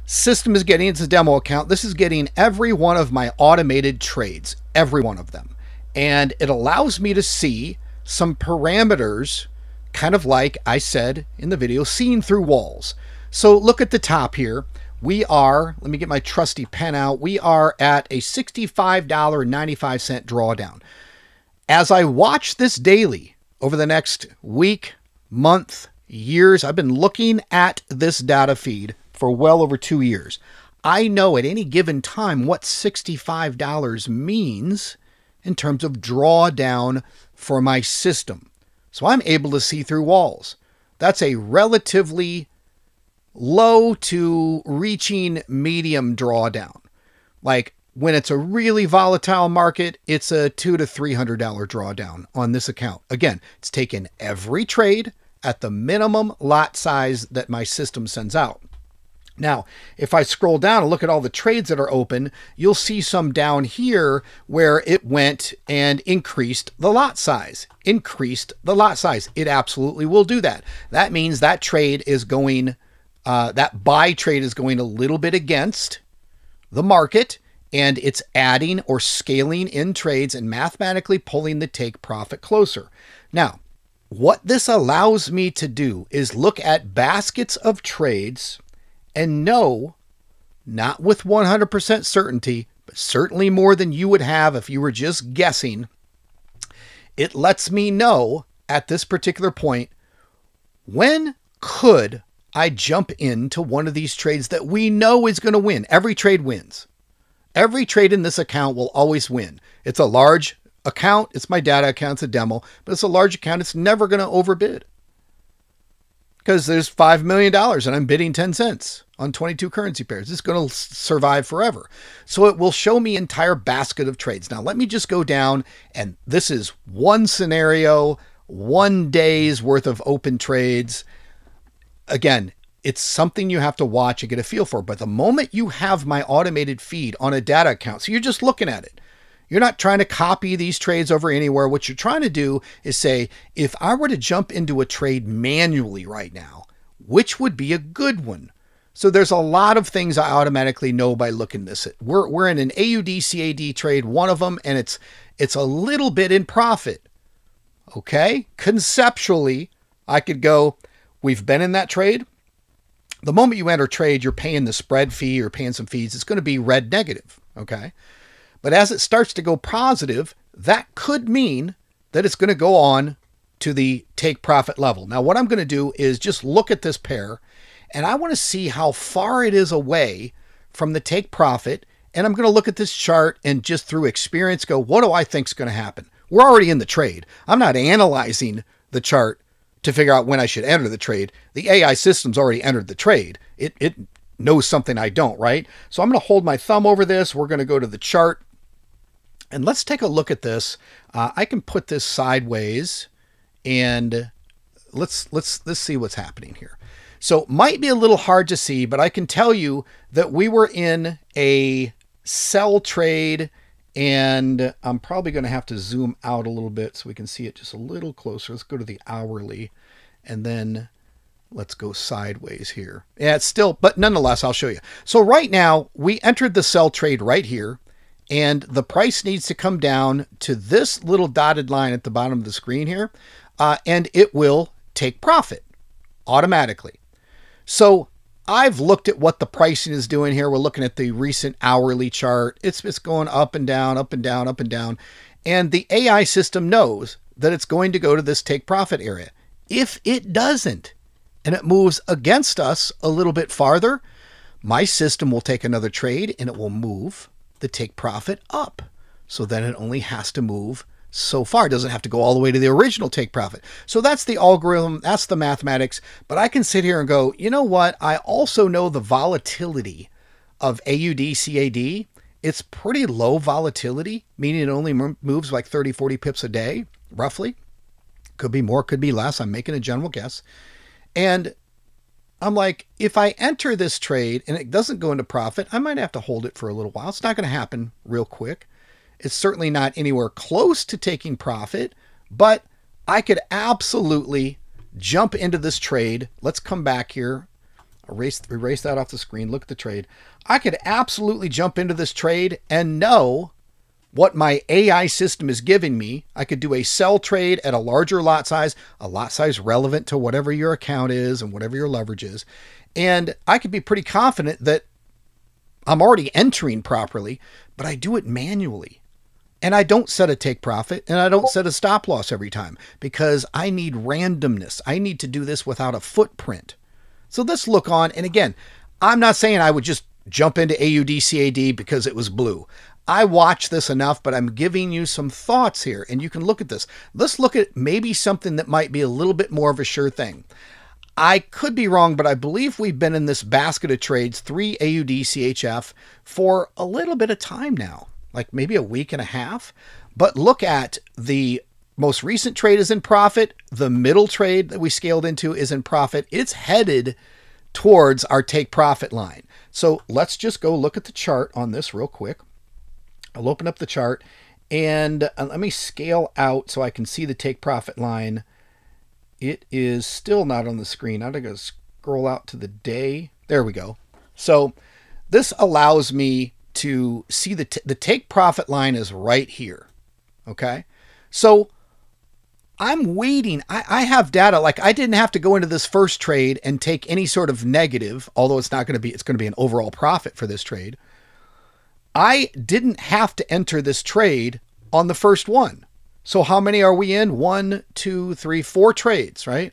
[SPEAKER 1] system is getting, it's a demo account. This is getting every one of my automated trades, every one of them. And it allows me to see some parameters, kind of like I said in the video, seeing through walls. So look at the top here. We are, let me get my trusty pen out. We are at a $65.95 drawdown. As I watch this daily over the next week, month, years, I've been looking at this data feed for well over 2 years. I know at any given time what $65 means in terms of drawdown for my system. So I'm able to see through walls. That's a relatively low to reaching medium drawdown. Like when it's a really volatile market, it's a $200 to $300 drawdown on this account. Again, it's taken every trade at the minimum lot size that my system sends out. Now, if I scroll down and look at all the trades that are open, you'll see some down here where it went and increased the lot size. Increased the lot size. It absolutely will do that. That means that trade is going, that buy trade is going a little bit against the market, and it's adding or scaling in trades and mathematically pulling the take profit closer. Now, what this allows me to do is look at baskets of trades and know, not with 100% certainty, but certainly more than you would have if you were just guessing. It lets me know at this particular point, when could I jump into one of these trades that we know is going to win? Every trade wins. Every trade in this account will always win. It's a large account. It's my data account. It's a demo, but it's a large account. It's never going to overbid because there's $5 million and I'm bidding 10 cents on 22 currency pairs. It's going to survive forever. So it will show me entire basket of trades. Now let me just go down, and this is one scenario, 1 day's worth of open trades. Again, it's something you have to watch and get a feel for. But the moment you have my automated feed on a data account, so you're just looking at it. You're not trying to copy these trades over anywhere. What you're trying to do is say, if I were to jump into a trade manually right now, which would be a good one? So there's a lot of things I automatically know by looking this. We're in an AUD-CAD trade, one of them, and it's a little bit in profit. Okay? Conceptually, I could go, we've been in that trade. The moment you enter trade, you're paying the spread fee, you're paying some fees. It's going to be red negative. Okay? But as it starts to go positive, that could mean that it's going to go on to the take profit level. Now, what I'm going to do is just look at this pair, and I want to see how far it is away from the take profit. And I'm going to look at this chart and just through experience go, what do I think is going to happen? We're already in the trade. I'm not analyzing the chart to figure out when I should enter the trade. The AI system's already entered the trade. It knows something I don't, right? So I'm going to hold my thumb over this. We're going to go to the chart. And let's take a look at this. I can put this sideways and let's see what's happening here. So might be a little hard to see, but I can tell you that we were in a sell trade, and I'm probably going to have to zoom out a little bit so we can see it just a little closer. Let's go to the hourly, and then let's go sideways here. Yeah, it's still, but nonetheless, I'll show you. So right now we entered the sell trade right here, and the price needs to come down to this little dotted line at the bottom of the screen here, and it will take profit automatically. So I've looked at what the pricing is doing here. We're looking at the recent hourly chart. It's going up and down, up and down, up and down. And the AI system knows that it's going to go to this take profit area. If it doesn't, and it moves against us a little bit farther, my system will take another trade and it will move the take profit up. So then it only has to move so far. It doesn't have to go all the way to the original take profit. So that's the algorithm. That's the mathematics. But I can sit here and go, you know what? I also know the volatility of AUD-CAD. It's pretty low volatility, meaning it only moves like 30, 40 pips a day, roughly. Could be more, could be less. I'm making a general guess. And I'm like, if I enter this trade and it doesn't go into profit, I might have to hold it for a little while. It's not going to happen real quick. It's certainly not anywhere close to taking profit, but I could absolutely jump into this trade. Let's come back here. Erase that off the screen. Look at the trade. I could absolutely jump into this trade and know what my AI system is giving me. I could do a sell trade at a larger lot size relevant to whatever your account is and whatever your leverage is. And I could be pretty confident that I'm already entering properly, but I do it manually. And I don't set a take profit and I don't set a stop loss every time because I need randomness. I need to do this without a footprint. So let's look on. And again, I'm not saying I would just jump into AUD-CAD because it was blue. I watch this enough, but I'm giving you some thoughts here and you can look at this. Let's look at maybe something that might be a little bit more of a sure thing. I could be wrong, but I believe we've been in this basket of trades, 3 AUD-CHF, for a little bit of time now. Like maybe a week and a half. But look at the most recent trade is in profit. The middle trade that we scaled into is in profit. It's headed towards our take profit line. So let's just go look at the chart on this real quick. I'll open up the chart and let me scale out so I can see the take profit line. It is still not on the screen. I'm going to scroll out to the day. There we go. So this allows me to see the take profit line is right here. Okay. So I'm waiting. I have data. Like I didn't have to go into this first trade and take any sort of negative, although it's going to be an overall profit for this trade. I didn't have to enter this trade on the first one. So how many are we in? 1, 2, 3, 4 trades, right?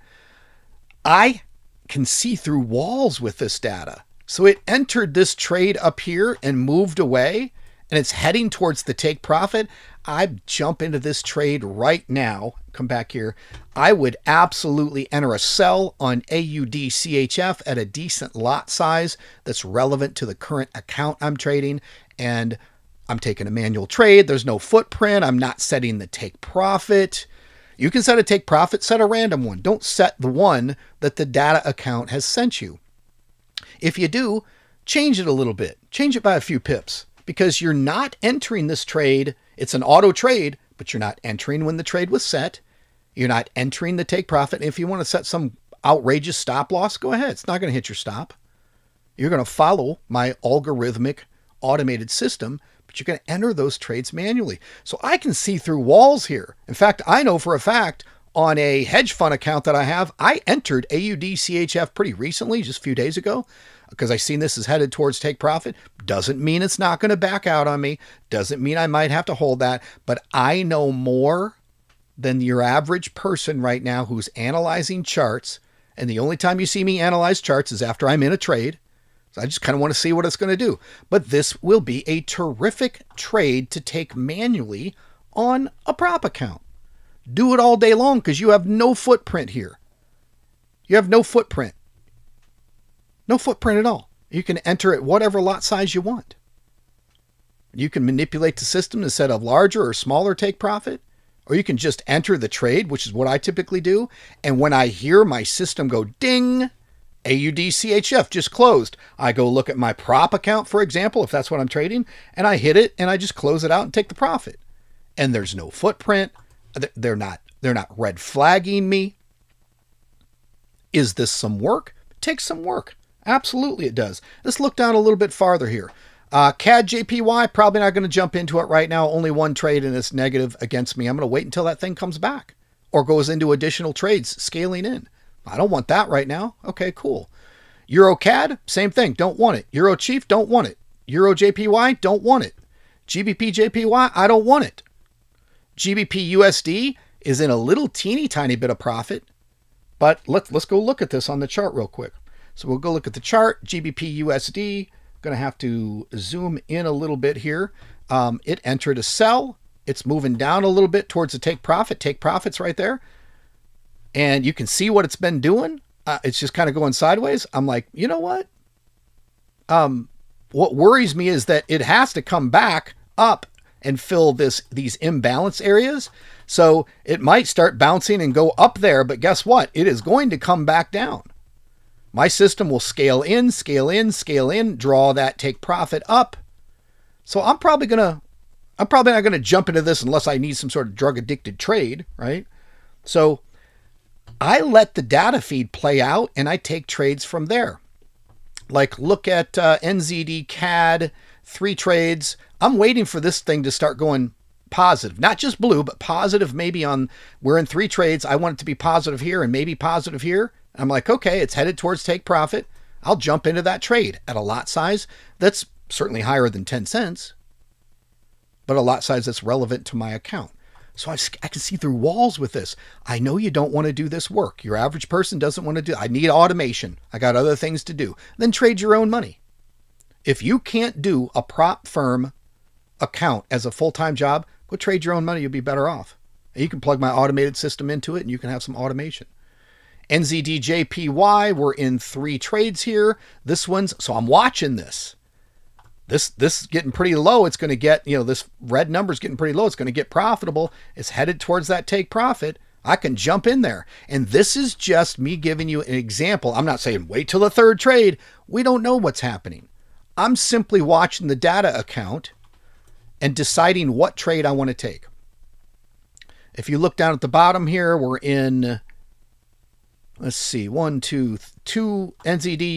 [SPEAKER 1] I can see through walls with this data. So it entered this trade up here and moved away and it's heading towards the take profit. I jump into this trade right now. Come back here. I would absolutely enter a sell on AUD-CHF at a decent lot size that's relevant to the current account I'm trading. And I'm taking a manual trade. There's no footprint. I'm not setting the take profit. You can set a take profit, set a random one. Don't set the one that the data account has sent you. If you do, change it a little bit. Change it by a few pips because you're not entering this trade. It's an auto trade, but you're not entering when the trade was set. You're not entering the take profit. If you want to set some outrageous stop loss, go ahead. It's not going to hit your stop. You're going to follow my algorithmic automated system, but you're going to enter those trades manually. So I can see through walls here. In fact, I know for a fact on a hedge fund account that I have, I entered AUD pretty recently, just a few days ago, because I seen this is headed towards take profit. Doesn't mean it's not going to back out on me. Doesn't mean I might have to hold that, but I know more than your average person right now who's analyzing charts. And the only time you see me analyze charts is after I'm in a trade. So I just kind of want to see what it's going to do. But this will be a terrific trade to take manually on a prop account. Do it all day long because you have no footprint here. You have no footprint. No footprint at all. You can enter at whatever lot size you want. You can manipulate the system to set a larger or smaller take profit. Or you can just enter the trade, which is what I typically do. And when I hear my system go ding, AUD just closed, I go look at my prop account, for example, if that's what I'm trading, and I hit it and I just close it out and take the profit. And there's no footprint. They're not red flagging me. Is this some work? It takes some work. Absolutely it does. Let's look down a little bit farther here. CAD JPY, probably not going to jump into it right now. Only one trade and it's negative against me. I'm going to wait until that thing comes back or goes into additional trades, scaling in. I don't want that right now. Okay, cool. Euro CAD, same thing. Don't want it. Euro Chief, don't want it. Euro JPY, don't want it. GBP JPY, I don't want it. GBP USD is in a little teeny tiny bit of profit, but let's go look at this on the chart real quick. So we'll go look at the chart. GBP USD, going to have to zoom in a little bit here. It entered a sell. It's moving down a little bit towards the take profit. Take profit's right there. And you can see what it's been doing. It's just kind of going sideways. I'm like, you know what? What worries me is that it has to come back up and fill these imbalance areas. So it might start bouncing and go up there, but guess what? It is going to come back down. My system will scale in, scale in, scale in, draw that take profit up. So I'm probably not going to jump into this unless I need some sort of drug addicted trade, right? So I let the data feed play out and I take trades from there. Like look at NZD CAD, 3 trades. I'm waiting for this thing to start going positive, not just blue, but positive. Maybe we're in 3 trades. I want it to be positive here and maybe positive here. I'm like, okay, it's headed towards take profit. I'll jump into that trade at a lot size that's certainly higher than 10 cents, but a lot size that's relevant to my account. So I can see through walls with this. I know you don't want to do this work. Your average person doesn't want to do. I need automation. I got other things to do. Then trade your own money. If you can't do a prop firm account as a full-time job, go trade your own money. You'll be better off. And you can plug my automated system into it and you can have some automation. NZD JPY, we're in 3 trades here. So I'm watching this. This is getting pretty low. It's going to get, this red number is getting pretty low. It's going to get profitable. It's headed towards that take profit. I can jump in there. And this is just me giving you an example. I'm not saying wait till the 3rd trade. We don't know what's happening. I'm simply watching the data account and deciding what trade I want to take. If you look down at the bottom here, we're in, let's see, 2 NZD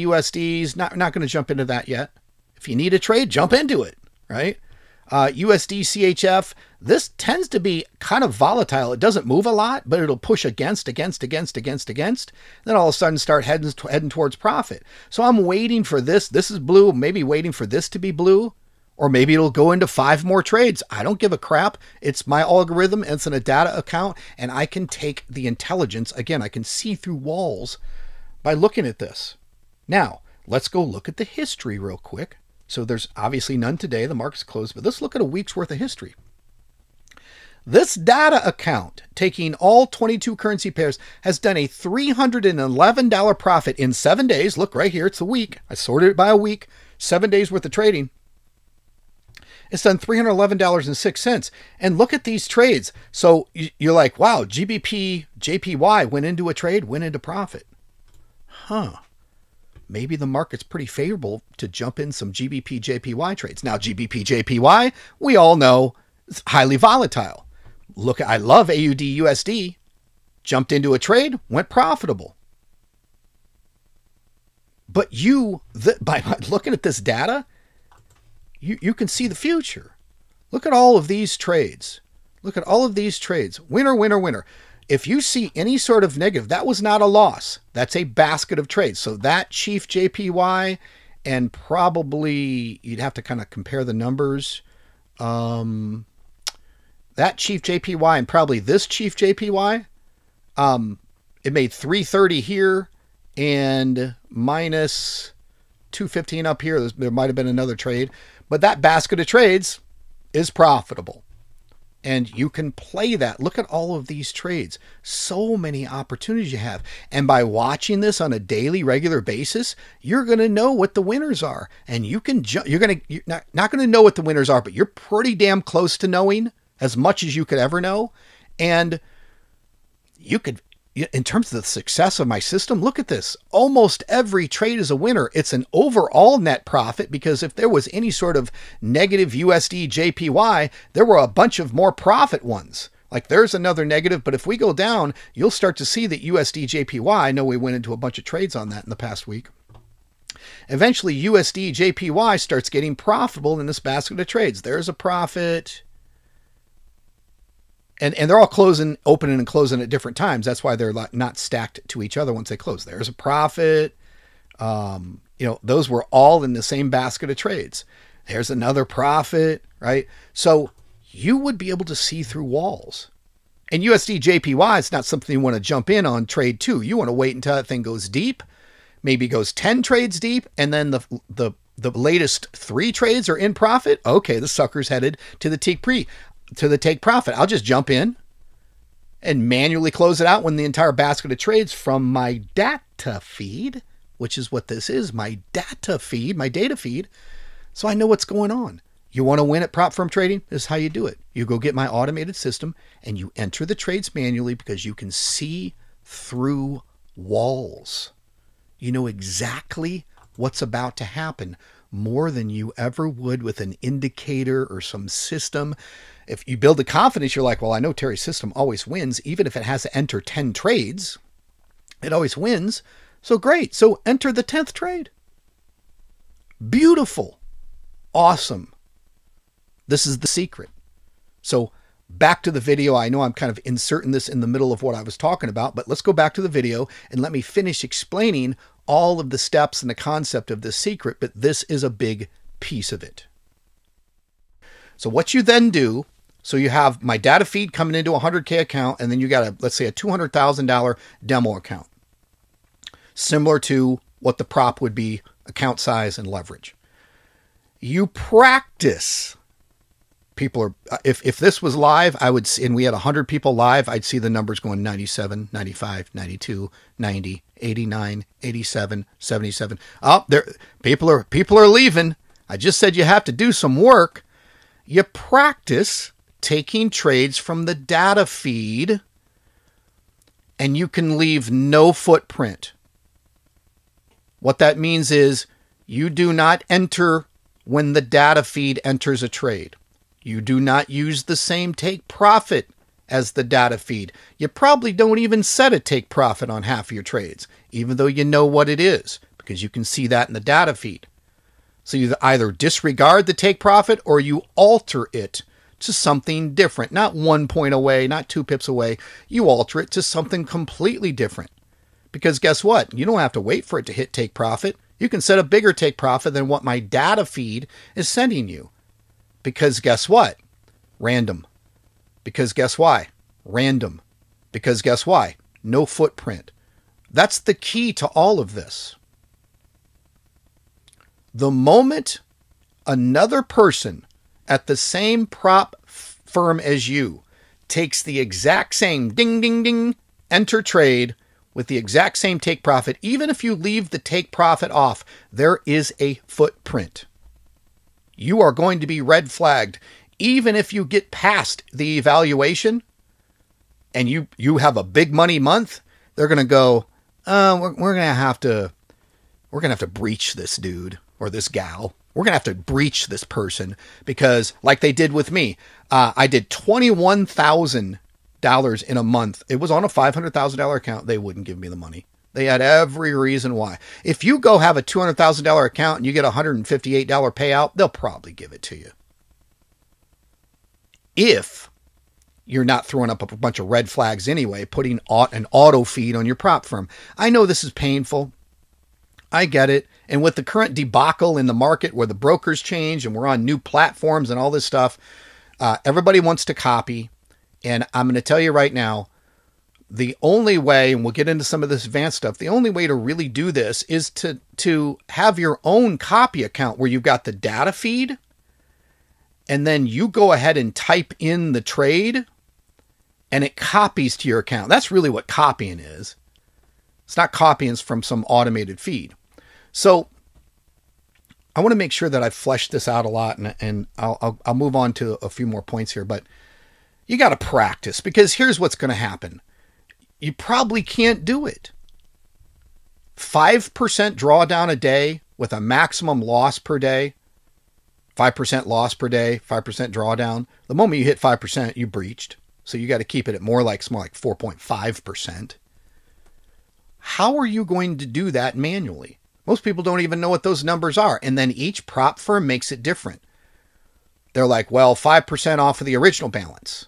[SPEAKER 1] USDs. Not going to jump into that yet. If you need a trade, jump into it, right? USD CHF, this tends to be kind of volatile. It doesn't move a lot, but it'll push against. Then all of a sudden start heading towards profit. So I'm waiting for this. This is blue, maybe waiting for this to be blue, or maybe it'll go into 5 more trades. I don't give a crap. It's my algorithm. It's in a data account, and I can take the intelligence. Again, I can see through walls by looking at this. Now, let's go look at the history real quick. So there's obviously none today. The market's closed, but let's look at a week's worth of history. This data account, taking all 22 currency pairs, has done a $311 profit in 7 days. Look right here. It's a week. I sorted it by a week. 7 days worth of trading. It's done $311.06. And look at these trades. So you're like, wow, GBP, JPY went into a trade, went into profit. Huh. Maybe the market's pretty favorable to jump in some GBP JPY trades. Now, GBP JPY, we all know, is highly volatile. Look, I love AUD USD. Jumped into a trade, went profitable. But by looking at this data, you can see the future. Look at all of these trades. Look at all of these trades. Winner, winner, winner. If you see any sort of negative, that was not a loss. That's a basket of trades. So that Chief JPY, and probably you'd have to kind of compare the numbers. That Chief JPY and probably this Chief JPY, it made 330 here and minus 215 up here. There might have been another trade, but that basket of trades is profitable. And you can play that. Look at all of these trades. So many opportunities you have. And by watching this on a daily, regular basis, you're going to know what the winners are. And you're not going to know what the winners are, but you're pretty damn close to knowing as much as you could ever know. And you could, in terms of the success of my system, look at this. Almost every trade is a winner. It's an overall net profit, because if there was any sort of negative USD JPY, there were a bunch of more profit ones. Like there's another negative, but if we go down, you'll start to see that USD JPY, I know we went into a bunch of trades on that in the past week. Eventually USD JPY starts getting profitable in this basket of trades. There's a profit. And they're all opening and closing at different times. That's why they're not stacked to each other once they close. There's a profit. Those were all in the same basket of trades. There's another profit, right? So you would be able to see through walls. And USD JPY is not something you want to jump in on trade 2. You want to wait until that thing goes deep, maybe goes 10 trades deep, and then the latest 3 trades are in profit. Okay, the sucker's headed to the take profit. I'll just jump in and manually close it out when the entire basket of trades from my data feed, which is what this is, my data feed. So I know what's going on. You want to win at prop firm trading? This is how you do it. You go get my automated system and you enter the trades manually, because you can see through walls. You know exactly what's about to happen more than you ever would with an indicator or some system. If you build the confidence, you're like, well, I know Terry's system always wins. Even if it has to enter 10 trades, it always wins. So great. So enter the 10th trade. Beautiful. Awesome. This is the secret. So back to the video. I know I'm kind of inserting this in the middle of what I was talking about, but let's go back to the video and let me finish explaining all of the steps and the concept of this secret, but this is a big piece of it. So what you then do, so you have my data feed coming into a 100K account, and then you got let's say a $200,000 demo account, similar to what the prop would be, account size and leverage. You practice. People are, if this was live, and we had 100 people live, I'd see the numbers going 97, 95, 92, 90, 89, 87, 77. Oh, people are leaving. I just said you have to do some work. You practice taking trades from the data feed, and you can leave no footprint. What that means is you do not enter when the data feed enters a trade. You do not use the same take profit as the data feed. You probably don't even set a take profit on half of your trades, even though you know what it is, because you can see that in the data feed. So you either disregard the take profit or you alter it to something different. Not 1 point away, not 2 pips away. You alter it to something completely different. Because guess what? You don't have to wait for it to hit take profit. You can set a bigger take profit than what my data feed is sending you. Because guess what? Random. Because guess why? Random. Because guess why? No footprint. That's the key to all of this. The moment another person at the same prop firm as you takes the exact same ding, ding, ding, enter trade with the exact same take profit, even if you leave the take profit off, there is a footprint. You are going to be red flagged. Even if you get past the evaluation and you have a big money month, they're going to go, we're going to have to breach this dude or this gal. We're going to have to breach this person, because like they did with me, I did $21,000 in a month. It was on a $500,000 account. They wouldn't give me the money. They had every reason why. If you go have a $200,000 account and you get a $158 payout, they'll probably give it to you. If you're not throwing up a bunch of red flags anyway, putting an auto feed on your prop firm. I know this is painful. I get it. And with the current debacle in the market where the brokers change and we're on new platforms and all this stuff, everybody wants to copy. And I'm going to tell you right now, the only way, and we'll get into some of this advanced stuff, the only way to really do this is to have your own copy account where you've got the data feed, and then you go ahead and type in the trade, and it copies to your account. That's really what copying is. It's not copying from some automated feed. So I want to make sure that I've fleshed this out a lot, and I'll move on to a few more points here, but you got to practice, because here's what's going to happen. You probably can't do it. 5% drawdown a day with a maximum loss per day, 5% loss per day, 5% drawdown. The moment you hit 5%, you breached. So you got to keep it at more like 4.5%. How are you going to do that manually? Most people don't even know what those numbers are. And then each prop firm makes it different. They're like, well, 5% off of the original balance.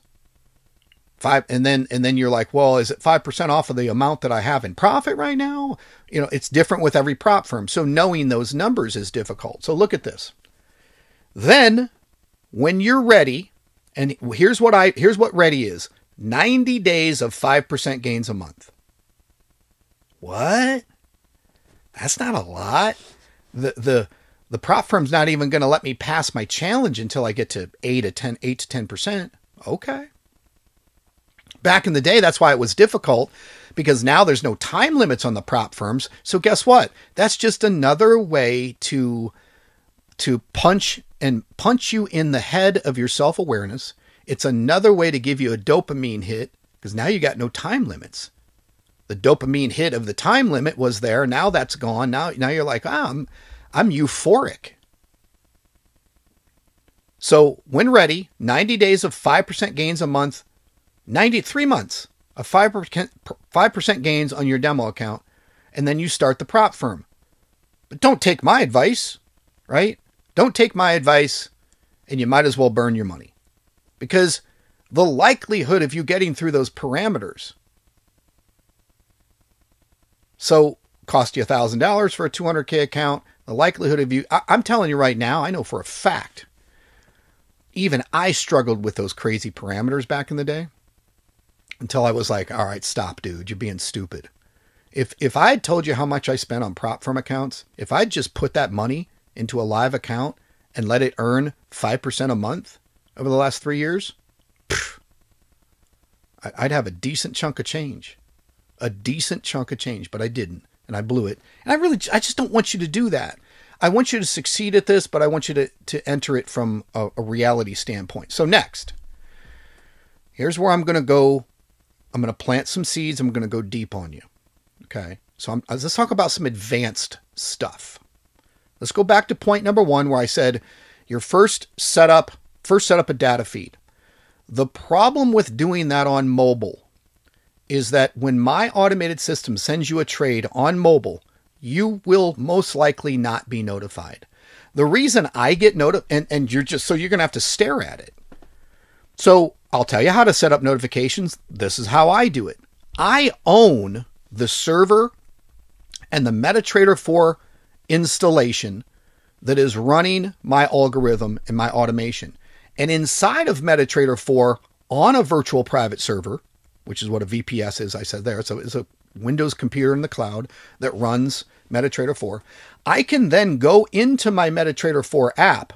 [SPEAKER 1] And then you're like, well, is it 5% off of the amount that I have in profit right now? You know, it's different with every prop firm. So knowing those numbers is difficult. So look at this. Then when you're ready, and here's what ready is: 90 days of 5% gains a month. What? That's not a lot. The prop firm's not even going to let me pass my challenge until I get to 8 to 10%. Okay. Back in the day, that's why it was difficult, because now there's no time limits on the prop firms. So guess what? That's just another way to punch you in the head of your self-awareness. It's another way to give you a dopamine hit, because now you got no time limits. The dopamine hit of the time limit was there. Now that's gone. Now you're like, I'm euphoric. So when ready, 90 days of 5% gains a month, 93 months of 5% gains on your demo account, and then you start the prop firm. But don't take my advice, right? Don't take my advice, and you might as well burn your money. Because the likelihood of you getting through those parameters, so cost you $1,000 for a $200K account, the likelihood of you, I'm telling you right now, I know for a fact, even I struggled with those crazy parameters back in the day. Until I was like, all right, stop, dude. You're being stupid. If I had told you how much I spent on prop firm accounts, if I'd just put that money into a live account and let it earn 5% a month over the last 3 years, I'd have a decent chunk of change. A decent chunk of change, but I didn't, and I blew it. And I just don't want you to do that. I want you to succeed at this, but I want you to enter it from a reality standpoint. So next, here's where I'm going to go. I'm going to plant some seeds. I'm going to go deep on you. Okay. So let's talk about some advanced stuff. Let's go back to point number 1, where I said your first set up a data feed. The problem with doing that on mobile is that when my automated system sends you a trade on mobile, you will most likely not be notified. The reason I get notified, and you're going to have to stare at it. So I'll tell you how to set up notifications. This is how I do it. I own the server and the MetaTrader 4 installation that is running my algorithm and my automation. And inside of MetaTrader 4 on a virtual private server, which is what a VPS is, I said there. So it's a Windows computer in the cloud that runs MetaTrader 4. I can then go into my MetaTrader 4 app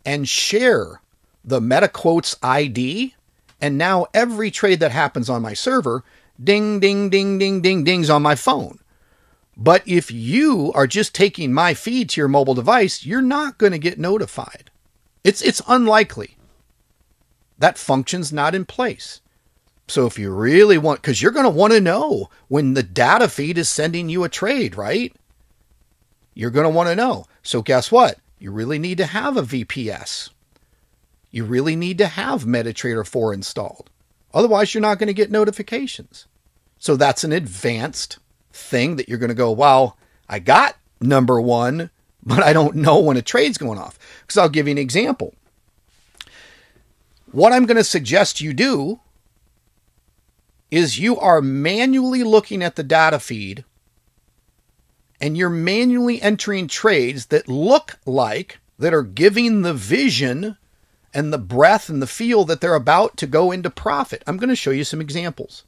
[SPEAKER 1] and share the MetaQuotes ID. And now every trade that happens on my server, ding, ding, ding, ding, ding, dings on my phone. But if you are just taking my feed to your mobile device, you're not going to get notified. It's unlikely. That function's not in place. So if you really want, because you're going to want to know when the data feed is sending you a trade, right? You're going to want to know. So guess what? You really need to have a VPS. You really need to have MetaTrader 4 installed. Otherwise, you're not going to get notifications. So that's an advanced thing that you're going to go, well, I got number one, but I don't know when a trade's going off. Because I'll give you an example. What I'm going to suggest you do is you are manually looking at the data feed and you're manually entering trades that look like, that are giving the vision and the breath and the feel that they're about to go into profit. I'm going to show you some examples.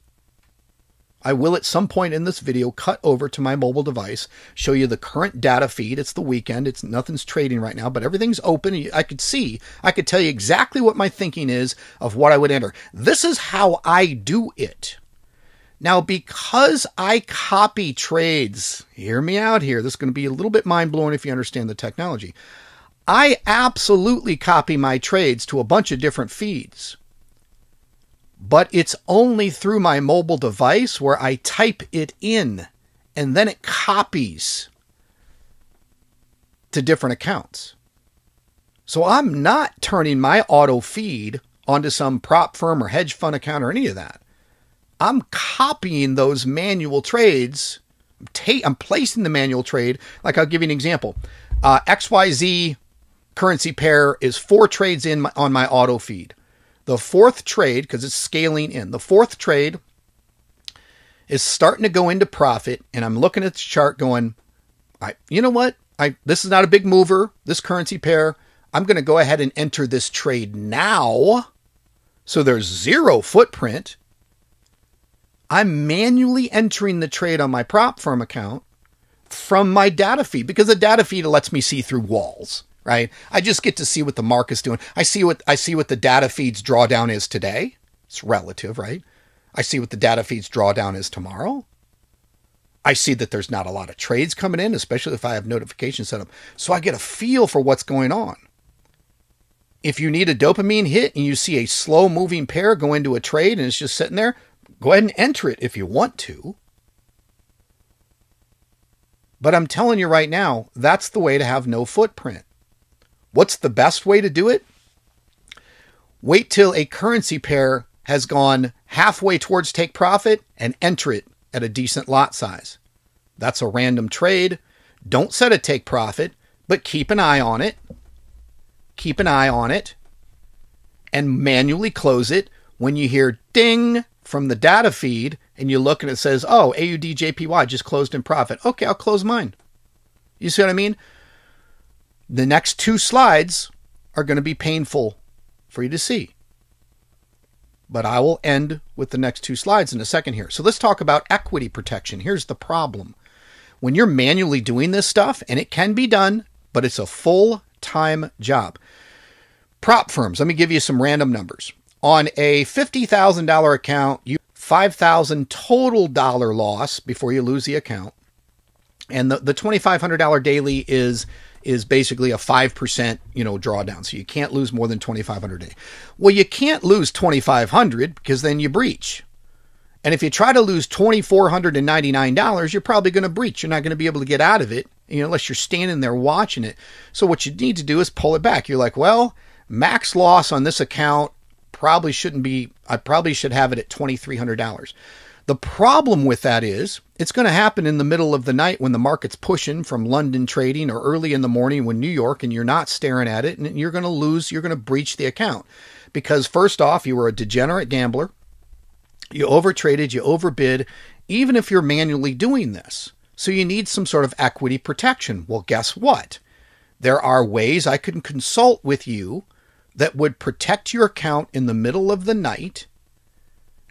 [SPEAKER 1] I will at some point in this video cut over to my mobile device, show you the current data feed. It's the weekend. Nothing's trading right now, but everything's open. I could tell you exactly what my thinking is of what I would enter. This is how I do it. Now, because I copy trades, hear me out here. This is going to be a little bit mind-blowing if you understand the technology. I absolutely copy my trades to a bunch of different feeds. But it's only through my mobile device where I type it in and then it copies to different accounts. So I'm not turning my auto feed onto some prop firm or hedge fund account or any of that. I'm copying those manual trades. I'm placing the manual trade. Like I'll give you an example. XYZ currency pair is 4 trades in on my auto feed. The fourth trade, because it's scaling in, the fourth trade is starting to go into profit, and I'm looking at the chart going, you know what? This is not a big mover, this currency pair. I'm going to go ahead and enter this trade now, so there's 0 footprint. I'm manually entering the trade on my prop firm account from my data feed, because the data feed lets me see through walls. Right? I just get to see what the market's doing. I see what the data feed's drawdown is today. It's relative, right? I see what the data feed's drawdown is tomorrow. I see that there's not a lot of trades coming in, especially if I have notifications set up. So I get a feel for what's going on. If you need a dopamine hit and you see a slow moving pair go into a trade and it's just sitting there, go ahead and enter it if you want to. But I'm telling you right now, that's the way to have no footprint. What's the best way to do it? Wait till a currency pair has gone halfway towards take profit and enter it at a decent lot size. That's a random trade. Don't set a take profit, but keep an eye on it. Keep an eye on it and manually close it when you hear ding from the data feed and you look and it says, oh, AUDJPY just closed in profit. Okay, I'll close mine. You see what I mean? The next 2 slides are going to be painful for you to see. But I will end with the next 2 slides in a second here. So let's talk about equity protection. Here's the problem. When you're manually doing this stuff, and it can be done, but it's a full-time job. Prop firms, let me give you some random numbers. On a $50,000 account, you have $5,000 total dollar loss before you lose the account. And the $2,500 daily is basically a 5%, drawdown. So you can't lose more than $2,500 a day. Well, you can't lose $2,500 because then you breach. And if you try to lose $2,499, you're probably going to breach. You're not going to be able to get out of it, unless you're standing there watching it. So what you need to do is pull it back. You're like, well, max loss on this account probably shouldn't be, I probably should have it at $2,300. The problem with that is it's going to happen in the middle of the night when the market's pushing from London trading, or early in the morning when New York, and you're not staring at it, and you're going to lose, you're going to breach the account. Because first off, you were a degenerate gambler. You overtraded, you overbid, even if you're manually doing this. So you need some sort of equity protection. Well, guess what? There are ways I can consult with you that would protect your account in the middle of the night,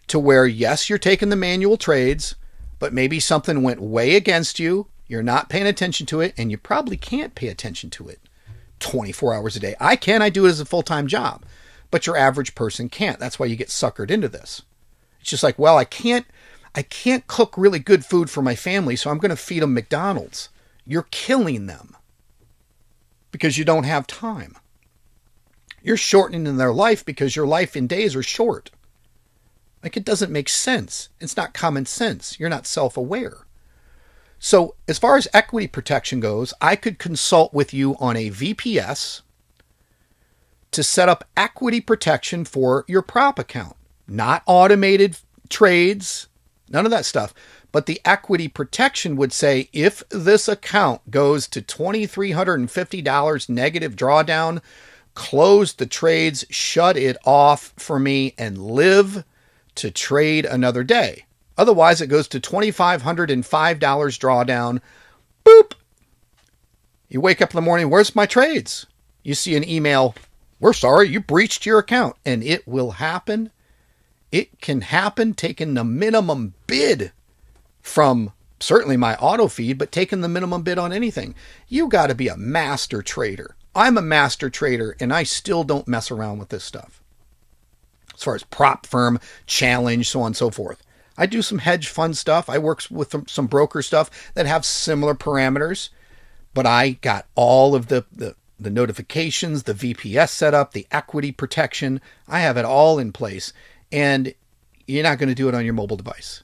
[SPEAKER 1] to where, yes, you're taking the manual trades, but maybe something went way against you, you're not paying attention to it, and you probably can't pay attention to it 24 hours a day. I do it as a full-time job, but your average person can't. That's why you get suckered into this. It's just like, well, I can't cook really good food for my family, so I'm going to feed them McDonald's. You're killing them because you don't have time. You're shortening their life because your life in days are short. Like, it doesn't make sense. It's not common sense. You're not self-aware. So as far as equity protection goes, I could consult with you on a VPS to set up equity protection for your prop account. Not automated trades, none of that stuff, But the equity protection would say if this account goes to $2,350 negative drawdown, close the trades, shut it off for me, and live to trade another day. Otherwise, it goes to $2,505 drawdown. Boop. You wake up in the morning, where's my trades? You see an email, we're sorry, you breached your account. And it will happen. It can happen taking the minimum bid from certainly my auto feed, but taking the minimum bid on anything. You got to be a master trader. I'm a master trader, and I still don't mess around with this stuff. As far as prop firm, challenge, so on and so forth. I do some hedge fund stuff. I work with some broker stuff that have similar parameters, but I got all of the notifications, the VPS setup, the equity protection. I have it all in place, and you're not going to do it on your mobile device.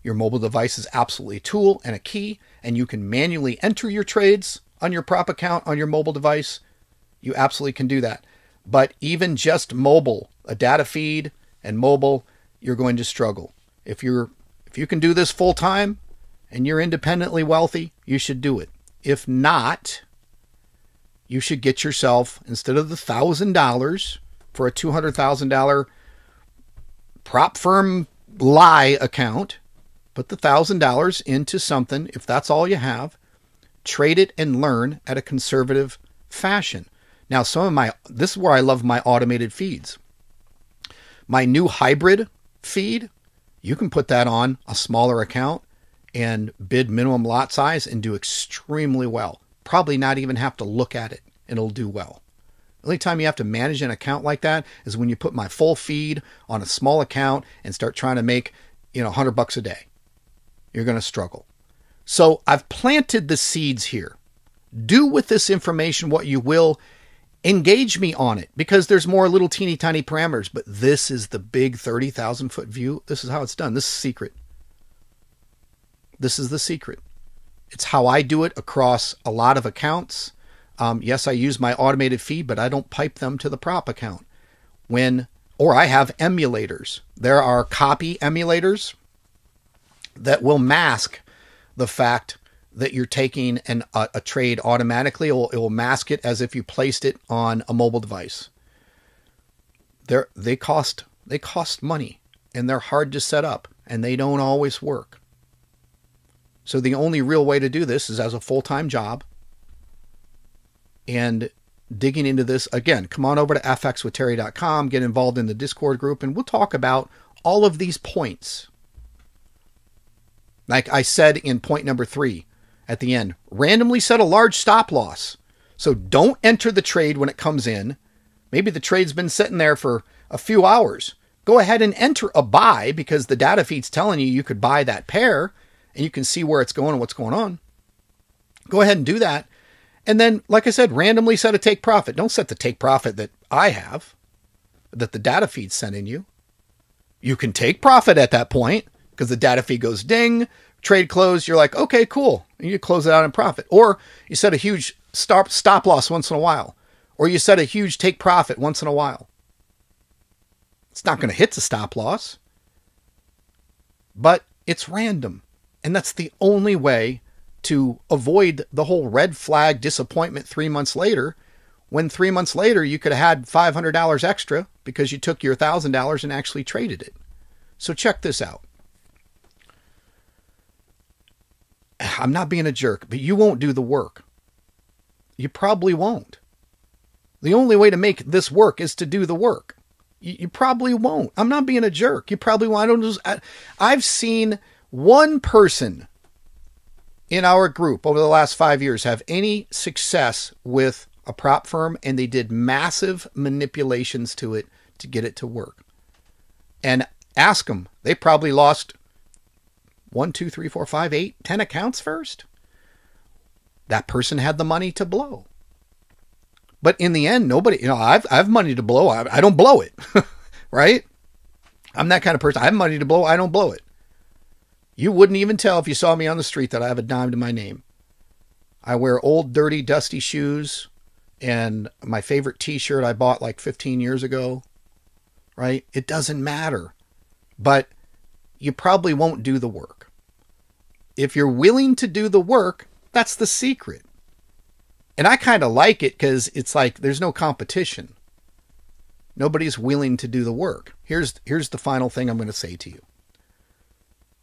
[SPEAKER 1] Your mobile device is absolutely a tool and a key, and you can manually enter your trades on your prop account on your mobile device. You absolutely can do that. But even just mobile, a data feed and mobile, you're going to struggle. If you can do this full time and you're independently wealthy, you should do it. If not, you should get yourself, instead of the $1,000 for a $200,000 prop firm lie account, put the $1,000 into something, if that's all you have, trade it and learn at a conservative fashion. Now, this is where I love my automated feeds. My new hybrid feed, you can put that on a smaller account and bid minimum lot size and do extremely well. Probably not even have to look at it and it'll do well. The only time you have to manage an account like that is when you put my full feed on a small account and start trying to make, $100 a day. You're going to struggle. So I've planted the seeds here. Do with this information what you will. Engage me on it, because there's more little teeny tiny parameters, but this is the big 30,000 foot view. This is how it's done. This is secret. This is the secret. It's how I do it across a lot of accounts. Yes, I use my automated feed, but I don't pipe them to the prop account. Or I have emulators. There are copy emulators that will mask the fact that you're taking a trade automatically. It will mask it as if you placed it on a mobile device. They cost money, and they're hard to set up, and they don't always work. So the only real way to do this is as a full-time job. And digging into this, again, come on over to fxwithterry.com, get involved in the Discord group, and we'll talk about all of these points. Like I said in point number 3, at the end, randomly set a large stop loss. So don't enter the trade when it comes in. Maybe the trade's been sitting there for a few hours. Go ahead and enter a buy, because the data feed's telling you could buy that pair and you can see where it's going and what's going on. Go ahead and do that. And then, like I said, randomly set a take profit. Don't set the take profit that I have, that the data feed's sending you. You can take profit at that point because the data feed goes ding, trade closed. You're like, okay, cool. And you close it out in profit. Or you set a huge stop loss once in a while. Or you set a huge take profit once in a while. It's not going to hit the stop loss, but it's random. And that's the only way to avoid the whole red flag disappointment 3 months later, when 3 months later you could have had $500 extra because you took your $1,000 and actually traded it. So check this out. I'm not being a jerk, but you won't do the work. You probably won't. The only way to make this work is to do the work. You probably won't. I'm not being a jerk. You probably won't. I've seen one person in our group over the last 5 years have any success with a prop firm, and they did massive manipulations to it to get it to work. And ask them, they probably lost 1, 2, 3, 4, 5, 8, 10 accounts first. That person had the money to blow. But in the end, nobody, I've money to blow. I don't blow it, right? I'm that kind of person. I have money to blow. I don't blow it. You wouldn't even tell if you saw me on the street that I have a dime to my name. I wear old, dirty, dusty shoes and my favorite t-shirt I bought like 15 years ago, right? It doesn't matter, but you probably won't do the work. if you're willing to do the work, that's the secret. And I kind of like it because it's like there's no competition. Nobody's willing to do the work. Here's the final thing I'm going to say to you.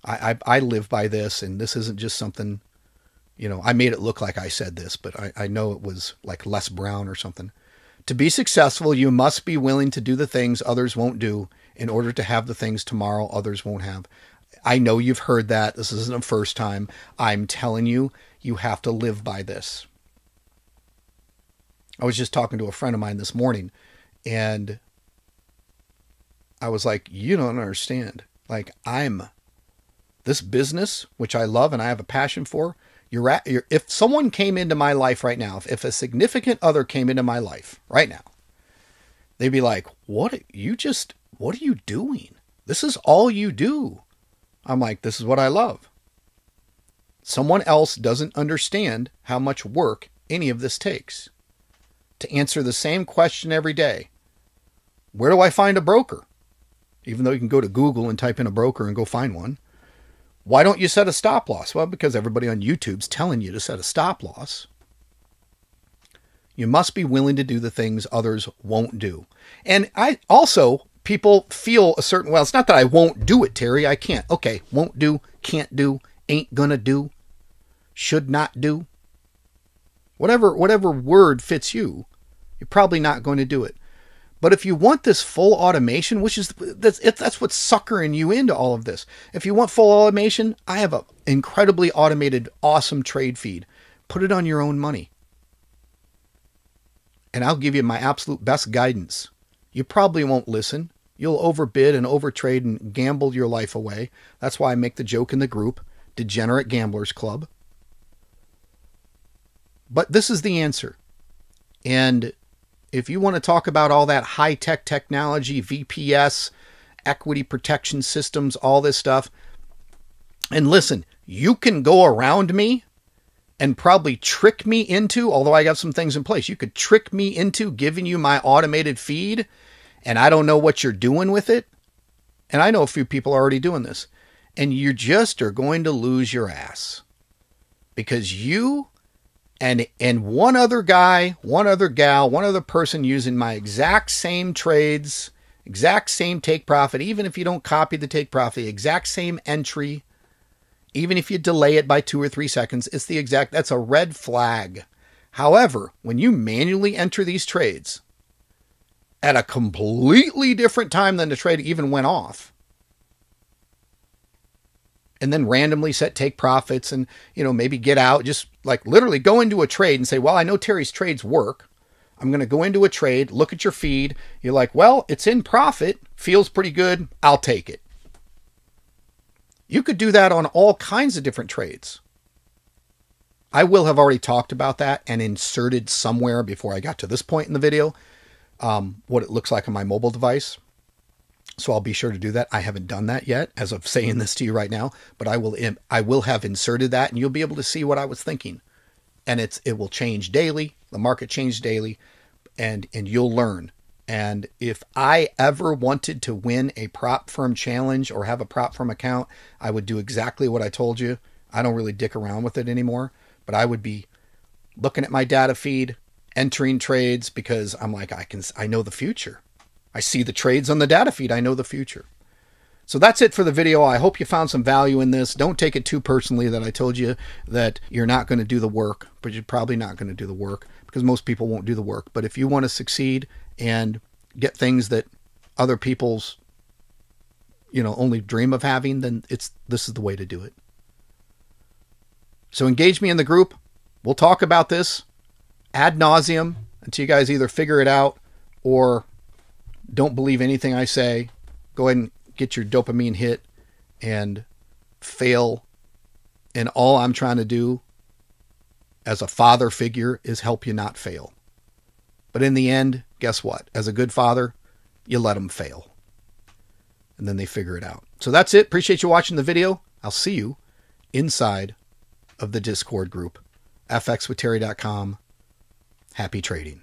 [SPEAKER 1] I live by this, and this isn't just something, I made it look like I said this, but I know it was like Les Brown or something. To be successful, you must be willing to do the things others won't do in order to have the things tomorrow others won't have. I know you've heard that. This isn't the first time. I'm telling you, you have to live by this. I was just talking to a friend of mine this morning, and I was like, you don't understand. Like, this business, which I love and I have a passion for, if someone came into my life right now, if a significant other came into my life right now, they'd be like, what are you doing? This is all you do. I'm like, this is what I love. Someone else doesn't understand how much work any of this takes. To answer the same question every day, where do I find a broker? Even though you can go to Google and type in a broker and go find one. Why don't you set a stop loss? Well, because everybody on YouTube's telling you to set a stop loss. You must be willing to do the things others won't do. And people feel a certain, well, it's not that I won't do it, Terry. I can't. Okay, won't do, can't do, ain't gonna do, should not do. Whatever word fits you, you're probably not going to do it. But if you want this full automation, that's what's suckering you into all of this. If you want full automation, I have an incredibly automated, awesome trade feed. Put it on your own money. And I'll give you my absolute best guidance. You probably won't listen. You'll overbid and overtrade and gamble your life away. That's why I make the joke in the group, Degenerate Gamblers Club. But this is the answer. And if you want to talk about all that high-tech technology, VPS, equity protection systems, all this stuff, and listen, you can go around me and probably trick me into, although I got some things in place, you could trick me into giving you my automated feed, and I don't know what you're doing with it. And I know a few people are already doing this. And you just are going to lose your ass. Because you and one other guy, one other gal, one other person using my exact same trades, exact same take profit, even if you don't copy the take profit, the exact same entry, even if you delay it by 2 or 3 seconds, that's a red flag. However, when you manually enter these trades at a completely different time than the trade even went off, and then randomly set take profits and, maybe get out, just like literally go into a trade and say, well, I know Terry's trades work. I'm going to go into a trade, look at your feed. You're like, well, it's in profit, feels pretty good. I'll take it. You could do that on all kinds of different trades. I will have already talked about that and inserted somewhere before I got to this point in the video, what it looks like on my mobile device. So I'll be sure to do that. I haven't done that yet as of saying this to you right now, but I will have inserted that and you'll be able to see what I was thinking. And it will change daily. The market changes daily and you'll learn. And if I ever wanted to win a prop firm challenge or have a prop firm account, I would do exactly what I told you. I don't really dick around with it anymore, but I would be looking at my data feed, entering trades because I'm like, I know the future. I see the trades on the data feed. I know the future. So that's it for the video. I hope you found some value in this. Don't take it too personally that I told you that you're not going to do the work, but you're probably not going to do the work because most people won't do the work. But if you want to succeed and get things that other people's, only dream of having, then this is the way to do it. So engage me in the group. We'll talk about this ad nauseum until you guys either figure it out or don't believe anything I say. Go ahead and get your dopamine hit and fail. And all I'm trying to do as a father figure is help you not fail. But in the end, guess what? As a good father, you let them fail. And then they figure it out. So that's it. Appreciate you watching the video. I'll see you inside of the Discord group. fxwithterry.com. Happy trading.